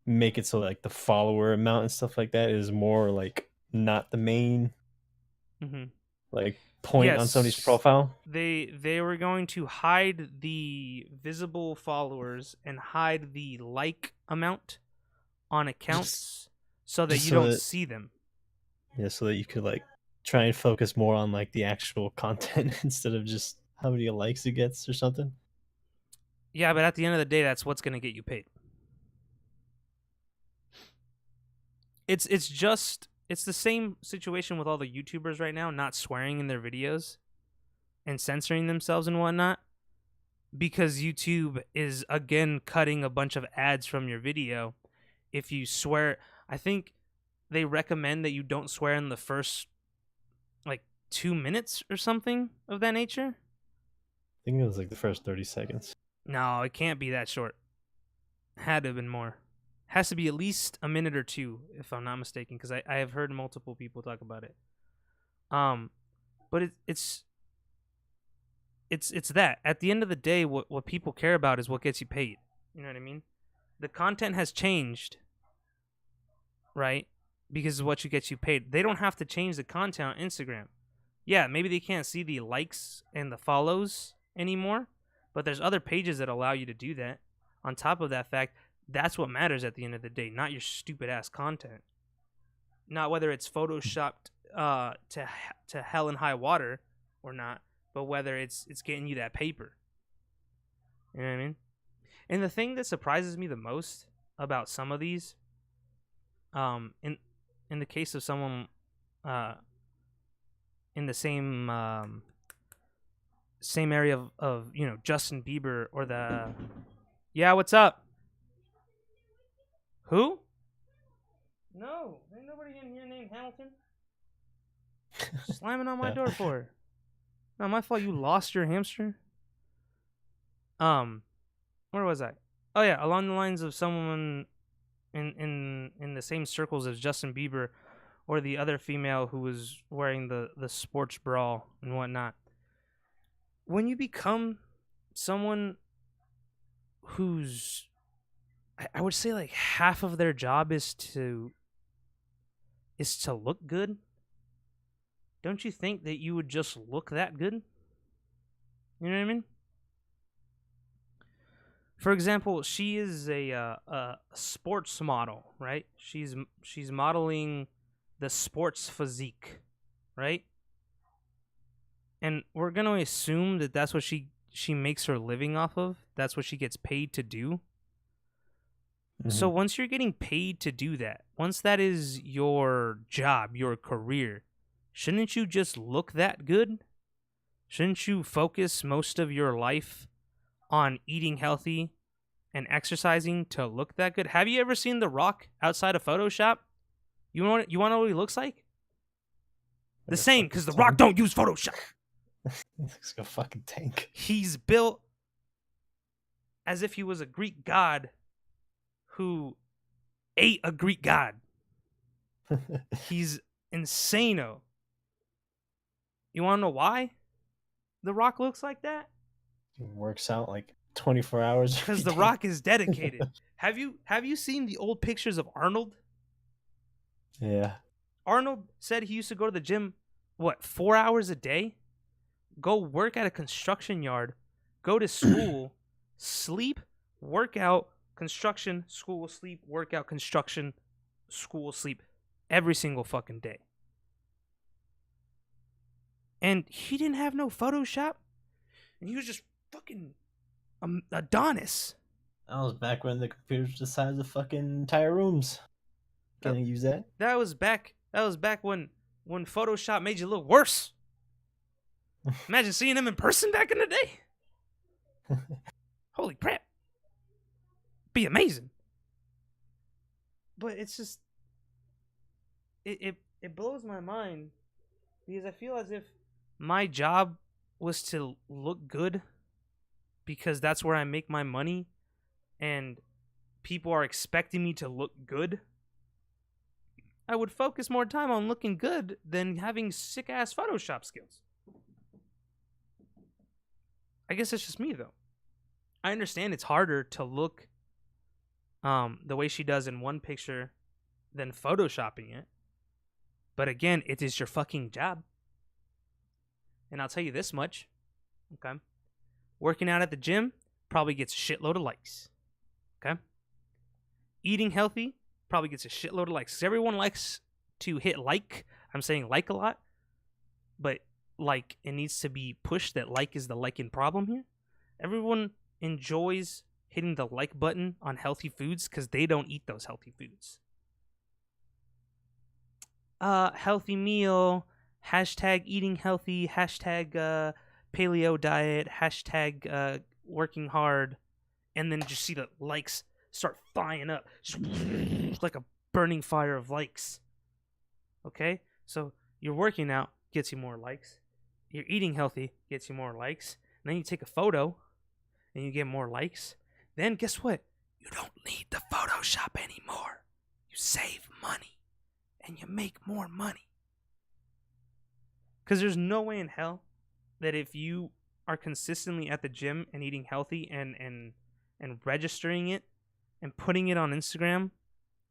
[SPEAKER 2] make it so like the follower amount and stuff like that is more like not the main like point on somebody's profile.
[SPEAKER 1] They were going to hide the visible followers and hide the like amount on accounts so that you don't see them.
[SPEAKER 2] Yeah, so that you could like try and focus more on like the actual content instead of just how many likes it gets or something.
[SPEAKER 1] Yeah, but at the end of the day, that's what's going to get you paid. It's the same situation with all the YouTubers right now not swearing in their videos and censoring themselves and whatnot, because YouTube is again cutting a bunch of ads from your video if you swear. I think they recommend that you don't swear in the first like 2 minutes or something of that nature.
[SPEAKER 2] I think it was like the first 30 seconds.
[SPEAKER 1] No, it can't be that short. Had to have been more. Has to be at least a minute or two, if I'm not mistaken, because I have heard multiple people talk about it. But it's that. At the end of the day, what people care about is what gets you paid. You know what I mean? The content has changed, right? Because of what gets you paid. They don't have to change the content on Instagram. Yeah, maybe they can't see the likes and the follows anymore, but there's other pages that allow you to do that. On top of that fact, that's what matters at the end of the day, not your stupid ass content. Not whether it's photoshopped to hell and high water or not, but whether it's getting you that paper. You know what I mean? And the thing that surprises me the most about some of these, in the case of someone in the same area of Justin Bieber or the what's up? Who? No, ain't nobody in here named Hamilton. Slamming on my door for. Not my fault. You lost your hamster. Where was I? Oh yeah, along the lines of someone in the same circles as Justin Bieber, or the other female who was wearing the sports bra and whatnot. When you become someone who's, I would say like half of their job is to look good, don't you think that you would just look that good? You know what I mean? For example, she is a sports model, right? She's modeling the sports physique, right? And we're going to assume that that's what she makes her living off of. That's what she gets paid to do. Mm-hmm. So once you're getting paid to do that, once that is your job, your career, shouldn't you just look that good? Shouldn't you focus most of your life on eating healthy and exercising to look that good? Have you ever seen The Rock outside of Photoshop? You want to know what he looks like? The same, because The Rock don't use Photoshop.
[SPEAKER 2] He looks like a fucking tank.
[SPEAKER 1] He's built as if he was a Greek god who ate a Greek god. He's insano. You want to know why The Rock looks like that?
[SPEAKER 2] He works out like 24 hours.
[SPEAKER 1] Because The Rock is dedicated. Have you seen the old pictures of Arnold?
[SPEAKER 2] Yeah.
[SPEAKER 1] Arnold said he used to go to the gym, 4 hours a day? Go work at a construction yard, go to school, sleep, work out, construction, school, sleep, workout, construction, school, sleep, every single fucking day. And he didn't have no Photoshop. And he was just fucking Adonis.
[SPEAKER 2] That was back when the computers the size of fucking entire rooms. Can you use that?
[SPEAKER 1] That was back when Photoshop made you look worse. Imagine seeing him in person back in the day. Holy crap. Be amazing. But it's just it blows my mind because I feel as if my job was to look good because that's where I make my money and people are expecting me to look good. I would focus more time on looking good than having sick ass Photoshop skills. I guess it's just me though. I understand it's harder to look the way she does in one picture than photoshopping it. But again, it is your fucking job. And I'll tell you this much. Okay. Working out at the gym probably gets a shitload of likes. Okay. Eating healthy probably gets a shitload of likes. Because everyone likes to hit like. I'm saying like a lot. But like, it needs to be pushed that like is the liking problem here. Everyone enjoys hitting the like button on healthy foods because they don't eat those healthy foods. Healthy meal, hashtag eating healthy, hashtag paleo diet, hashtag working hard, and then just see the likes start flying up. Just like a burning fire of likes. Okay? So you're working out, gets you more likes. You're eating healthy, gets you more likes. And then you take a photo, and you get more likes. Then guess what? You don't need the Photoshop anymore. You save money. And you make more money. Because there's no way in hell that if you are consistently at the gym and eating healthy and registering it and putting it on Instagram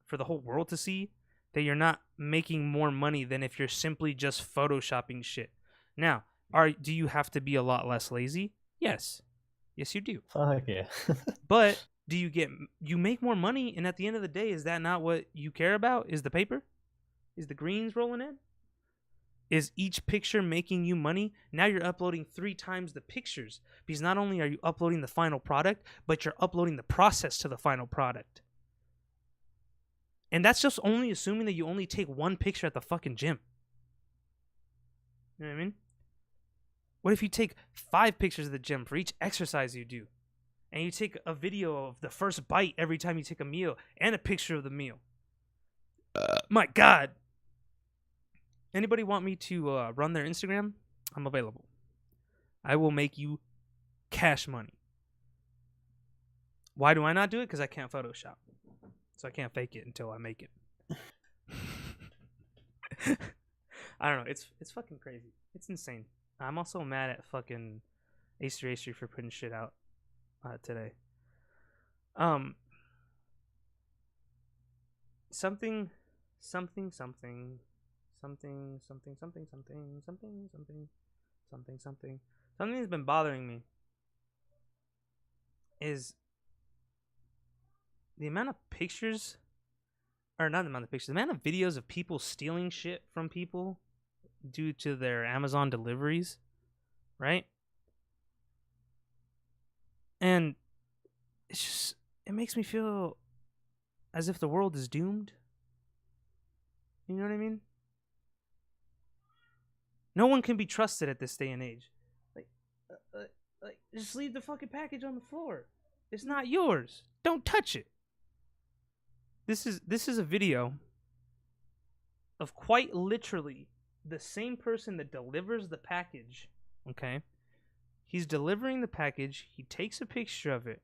[SPEAKER 1] for the whole world to see, that you're not making more money than if you're simply just photoshopping shit. Now, do you have to be a lot less lazy? Yes. Yes, you do.
[SPEAKER 2] Fuck yeah.
[SPEAKER 1] But you make more money, and at the end of the day, is that not what you care about? Is the paper? Is the greens rolling in? Is each picture making you money? Now you're uploading 3 times the pictures because not only are you uploading the final product, but you're uploading the process to the final product. And that's just only assuming that you only take 1 picture at the fucking gym. You know what I mean? What if you take 5 pictures of the gym for each exercise you do? And you take a video of the first bite every time you take a meal and a picture of the meal. My God. Anybody want me to run their Instagram? I'm available. I will make you cash money. Why do I not do it? Because I can't Photoshop. So I can't fake it until I make it. I don't know. It's fucking crazy. It's insane. I'm also mad at fucking Acer for putting shit out today. Something. Something that's been bothering me is the amount of pictures, or not the amount of pictures, the amount of videos of people stealing shit from people due to their Amazon deliveries, right? And it makes me feel as if the world is doomed. You know what I mean? No one can be trusted at this day and age. Like, just leave the fucking package on the floor. It's not yours. Don't touch it. This is a video of quite literally the same person that delivers the package. Okay, he's delivering the package. He takes a picture of it.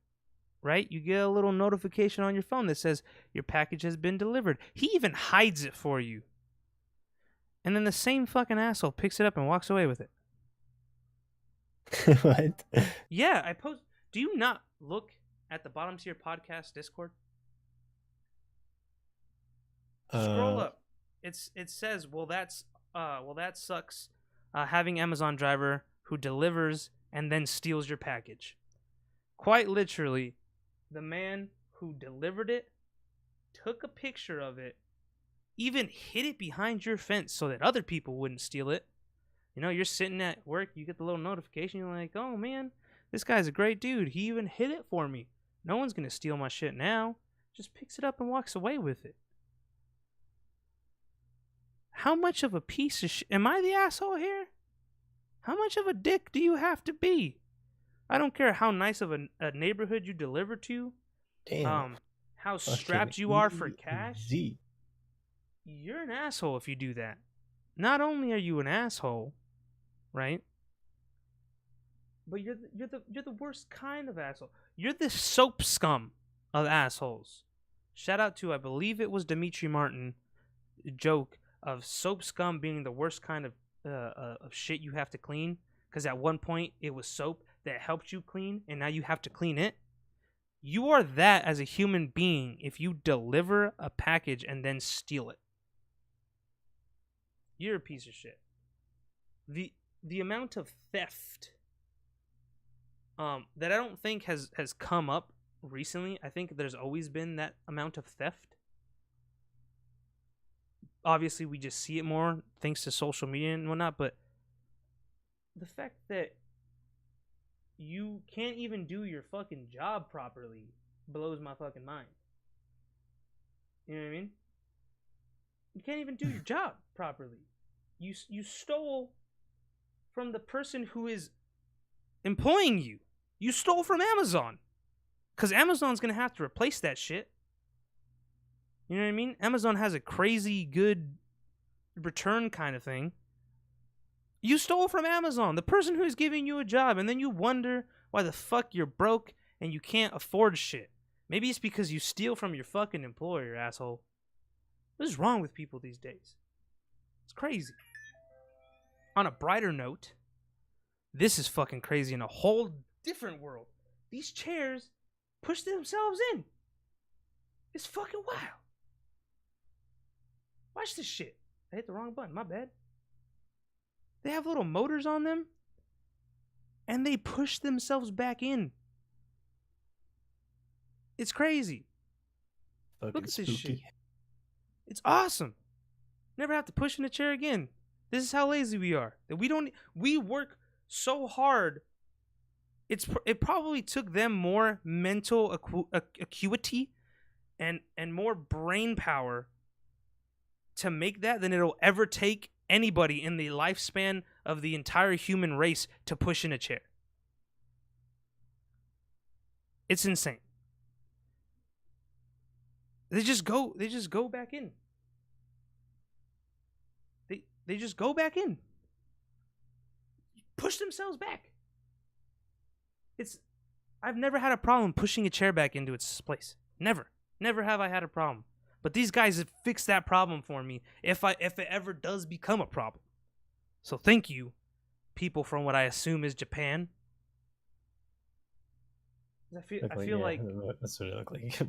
[SPEAKER 1] Right? You get a little notification on your phone that says your package has been delivered. He even hides it for you. and then the same fucking asshole picks it up and walks away with it.
[SPEAKER 2] What?
[SPEAKER 1] Yeah, I post. Do you not look at the bottom tier podcast Discord? Scroll up. It says, well, that sucks. Having Amazon driver who delivers and then steals your package. Quite literally, the man who delivered it took a picture of it, even hid it behind your fence so that other people wouldn't steal it. You know, you're sitting at work, you get the little notification, you're like, oh man, this guy's a great dude. He even hid it for me. No one's gonna steal my shit now. Just picks it up and walks away with it. How much of a piece of shit? Am I the asshole here? How much of a dick do you have to be? I don't care how nice of a neighborhood you deliver to.
[SPEAKER 2] Damn.
[SPEAKER 1] How strapped you are for cash. You're an asshole if you do that. Not only are you an asshole, right? But you're the worst kind of asshole. You're the soap scum of assholes. Shout out to, I believe it was Demetri Martin joke of soap scum being the worst kind of shit you have to clean, because at one point it was soap that helped you clean and now you have to clean it. You are that as a human being if you deliver a package and then steal it. You're a piece of shit. The amount of theft that I don't think has come up recently. I think there's always been that amount of theft. Obviously, we just see it more thanks to social media and whatnot, but the fact that you can't even do your fucking job properly blows my fucking mind. You know what I mean? You can't even do your job properly. You stole from the person who is employing you. You stole from Amazon. Because Amazon's going to have to replace that shit. You know what I mean? Amazon has a crazy good return kind of thing. You stole from Amazon, the person who's giving you a job, and then you wonder why the fuck you're broke and you can't afford shit. Maybe it's because you steal from your fucking employer, asshole. What is wrong with people these days? It's crazy. On a brighter note, this is fucking crazy in a whole different world. These chairs push themselves in. It's fucking wild. Watch this shit. I hit the wrong button, my bad. They have little motors on them, and they push themselves back in. It's crazy.
[SPEAKER 2] Fucking
[SPEAKER 1] Look at this
[SPEAKER 2] spooky
[SPEAKER 1] shit. It's awesome. Never have to push in a chair again. This is how lazy we are. That we work so hard. It probably took them more mental acuity and more brain power to make that than it'll ever take anybody in the lifespan of the entire human race to push in a chair. It's insane. They just go back in. They just go back in. Push themselves back. I've never had a problem pushing a chair back into its place. Never have I had a problem. But these guys have fixed that problem for me if it ever does become a problem. So thank you, people from what I assume is Japan. I feel like
[SPEAKER 2] that's what it looked like.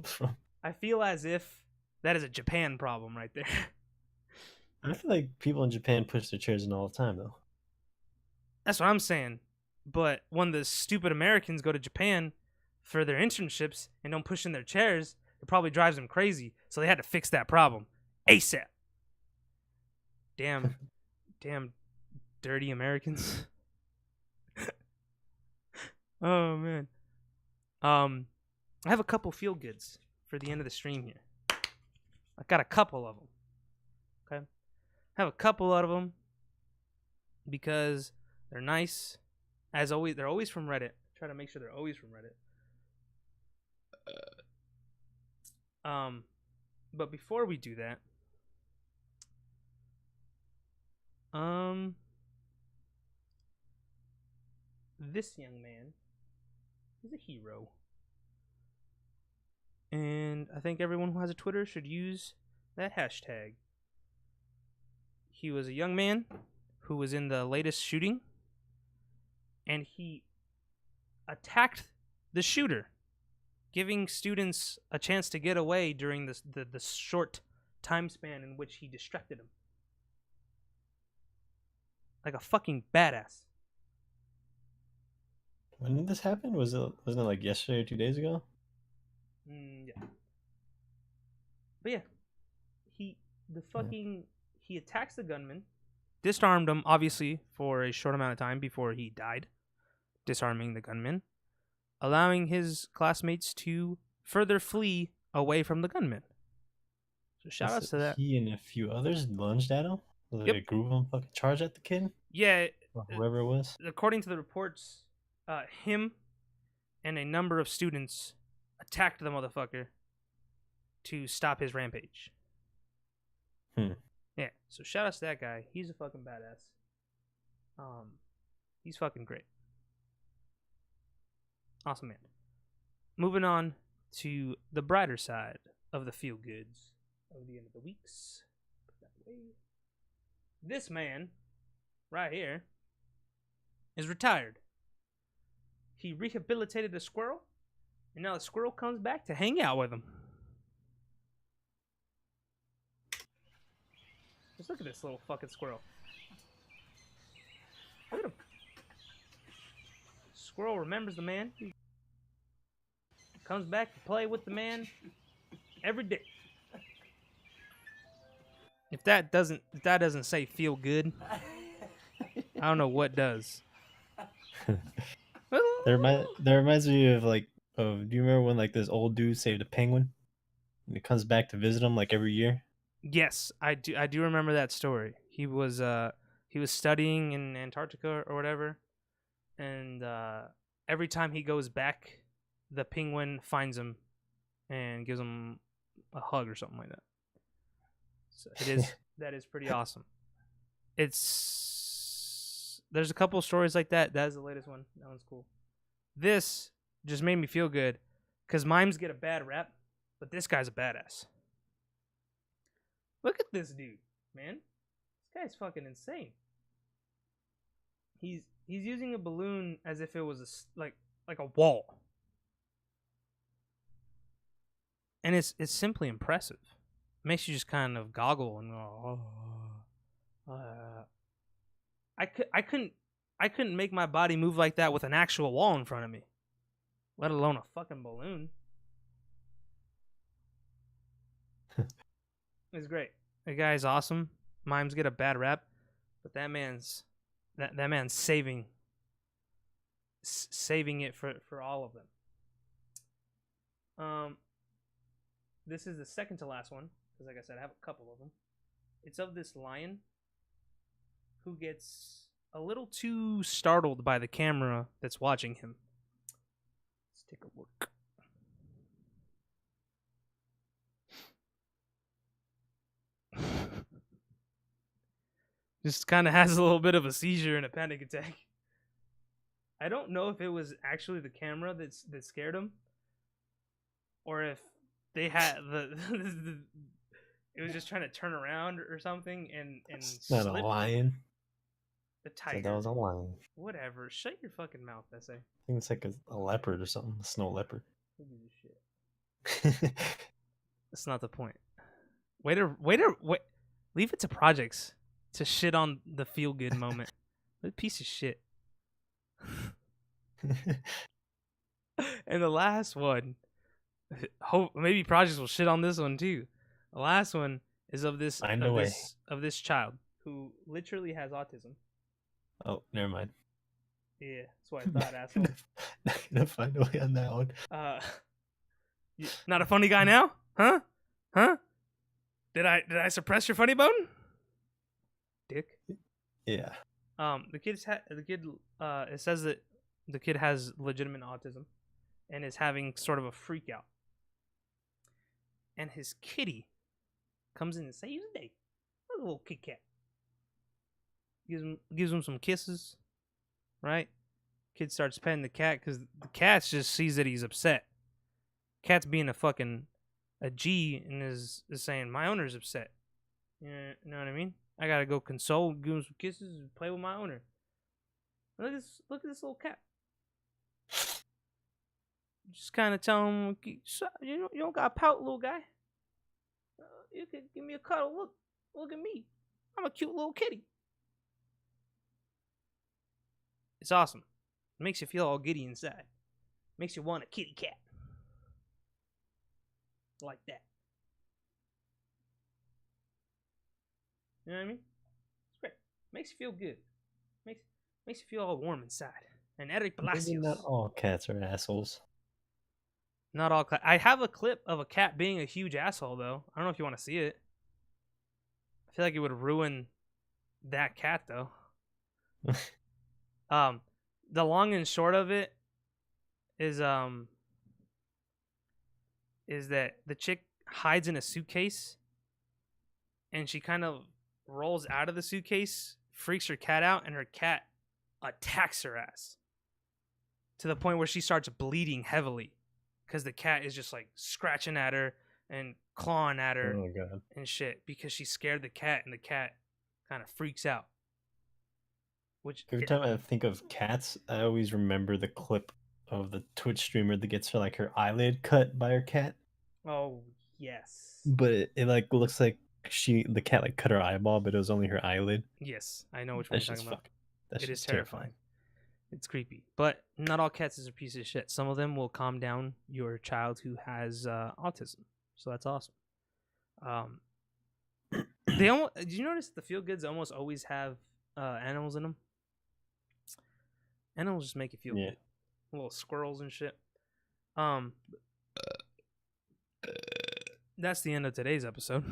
[SPEAKER 1] I feel as if that is a Japan problem right there.
[SPEAKER 2] I feel like people in Japan push their chairs in all the time, though.
[SPEAKER 1] That's what I'm saying. But when the stupid Americans go to Japan for their internships and don't push in their chairs, it probably drives them crazy. So they had to fix that problem ASAP. Damn dirty Americans. Oh man. I have a couple feel goods for the end of the stream here. I got a couple of them. Okay, I have a couple of them because they're nice. As always, they're always from Reddit. Try to make sure they're always from Reddit. But before we do that, this young man is a hero. And I think everyone who has a Twitter should use that hashtag. He was a young man who was in the latest shooting, and he attacked the shooter, giving students a chance to get away during the short time span in which he distracted them. Like a fucking badass.
[SPEAKER 2] When did this happen? Wasn't it like yesterday or 2 days ago?
[SPEAKER 1] Yeah. But yeah, he attacks the gunman, disarmed him obviously for a short amount of time before he died, disarming the gunman, allowing his classmates to further flee away from the gunman. So shout outs to that.
[SPEAKER 2] He and a few others lunged at him. Was
[SPEAKER 1] Yep.
[SPEAKER 2] like a group of them fucking charged at the kid?
[SPEAKER 1] Yeah,
[SPEAKER 2] Or whoever it was.
[SPEAKER 1] according to the reports, him and a number of students attacked the motherfucker to stop his rampage. Yeah, so shout out to that guy. He's a fucking badass. He's fucking great. Awesome man. Moving on to the brighter side of the feel goods of the end of the weeks. Put that away. This man, right here, is retired. He rehabilitated a squirrel, and now the squirrel comes back to hang out with him. Just look at this little fucking squirrel. Look at him. Squirrel remembers the man. He comes back to play with the man every day. If that doesn't say feel good, I don't know what does.
[SPEAKER 2] That reminds me of do you remember when like this old dude saved a penguin? And he comes back to visit him like every year?
[SPEAKER 1] Yes, I do remember that story. He was studying in Antarctica or whatever, and every time he goes back, the penguin finds him and gives him a hug or something like that. So that is pretty awesome. There's a couple stories like that. That is the latest one. That one's cool. This just made me feel good because mimes get a bad rap, but this guy's a badass. Look at this dude, man. This guy's fucking insane. He's using a balloon as if it was like a wall, and it's simply impressive. It makes you just kind of goggle and go, I couldn't make my body move like that with an actual wall in front of me, let alone a fucking balloon. It's great. The guy's awesome. Mimes get a bad rap, but that man's saving it for all of them. This is the second to last one because, like I said, I have a couple of them. It's of this lion who gets a little too startled by the camera that's watching him. Let's take a look. Just kind of has a little bit of a seizure and a panic attack. I don't know if it was actually the camera that scared him, or if they had it was just trying to turn around or something and
[SPEAKER 2] It's not a lion.
[SPEAKER 1] The tiger.
[SPEAKER 2] So that was a lion.
[SPEAKER 1] Whatever. Shut your fucking mouth, I say.
[SPEAKER 2] I think it's like a leopard or something. A snow leopard.
[SPEAKER 1] Who gives a shit? That's not the point. Wait. Leave it to projects to shit on the feel good moment. What a piece of shit. And the last one, maybe projects will shit on this one too. The last one is of this child who literally has autism.
[SPEAKER 2] Oh, never mind.
[SPEAKER 1] Yeah, that's what I thought, asshole.
[SPEAKER 2] Not gonna find a way on that one.
[SPEAKER 1] Not a funny guy now? Huh? Did I suppress your funny bone? Dick.
[SPEAKER 2] Yeah.
[SPEAKER 1] It says that the kid has legitimate autism and is having sort of a freak out. And his kitty comes in and saves the day. Look at a little Kit Kat. Gives him some kisses, right? Kid starts petting the cat because the cat just sees that he's upset. Cat's being a G and is saying, my owner's upset. You know what I mean? I gotta go console, give him some kisses, and play with my owner. Look at this little cat. Just kind of tell him, you don't got to pout, little guy. You can give me a cuddle. Look at me. I'm a cute little kitty. It's awesome. It makes you feel all giddy inside. Makes you want a kitty cat. Like that. You know what I mean? It's great. Makes you feel good. Makes you feel all warm inside. And Eric Palacios.
[SPEAKER 2] Maybe not all cats are assholes.
[SPEAKER 1] Not all. I have a clip of a cat being a huge asshole, though. I don't know if you want to see it. I feel like it would ruin that cat, though. The long and short of it is that the chick hides in a suitcase, and she kind of rolls out of the suitcase, freaks her cat out, and her cat attacks her ass to the point where she starts bleeding heavily because the cat is just like scratching at her and clawing at her and shit because she scared the cat, and the cat kind of freaks out.
[SPEAKER 2] Every time I think of cats, I always remember the clip of the Twitch streamer that gets her eyelid cut by her cat.
[SPEAKER 1] Oh yes.
[SPEAKER 2] But it like looks like the cat like cut her eyeball, but it was only her eyelid.
[SPEAKER 1] Yes, I know which one you're talking about.
[SPEAKER 2] It is terrifying.
[SPEAKER 1] It's creepy, but not all cats is a piece of shit. Some of them will calm down your child who has autism, so that's awesome. Did you notice the feel goods almost always have animals in them? Animals just make you feel good. Little squirrels and shit. That's the end of today's episode.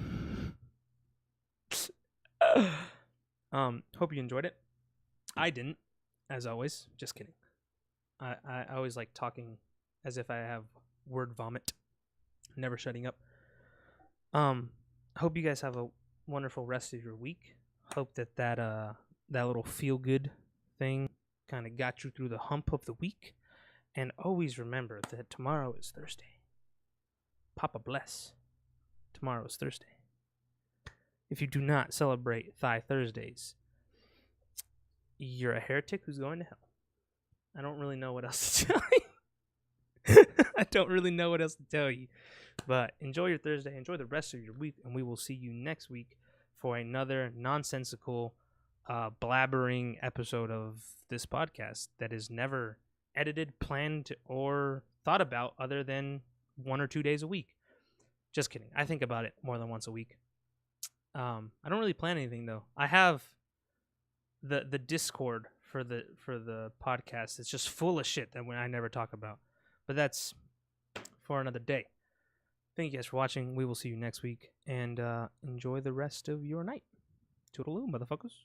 [SPEAKER 1] Hope you enjoyed it. I didn't, as always. Just kidding. I always like talking as if I have word vomit. Never shutting up. Hope you guys have a wonderful rest of your week. Hope that little feel good thing kind of got you through the hump of the week. And always remember that tomorrow is Thursday. Papa bless. Tomorrow is Thursday. If you do not celebrate Thigh Thursdays, you're a heretic who's going to hell. I don't really know what else to tell you. I don't really know what else to tell you. But enjoy your Thursday. Enjoy the rest of your week. And we will see you next week for another nonsensical, blabbering episode of this podcast that is never edited, planned, or thought about other than 1 or 2 days a week. Just kidding. I think about it more than once a week. I don't really plan anything though. I have the Discord for the podcast. It's just full of shit that I never talk about. But that's for another day. Thank you guys for watching. We will see you next week, and enjoy the rest of your night. Toodaloo, motherfuckers.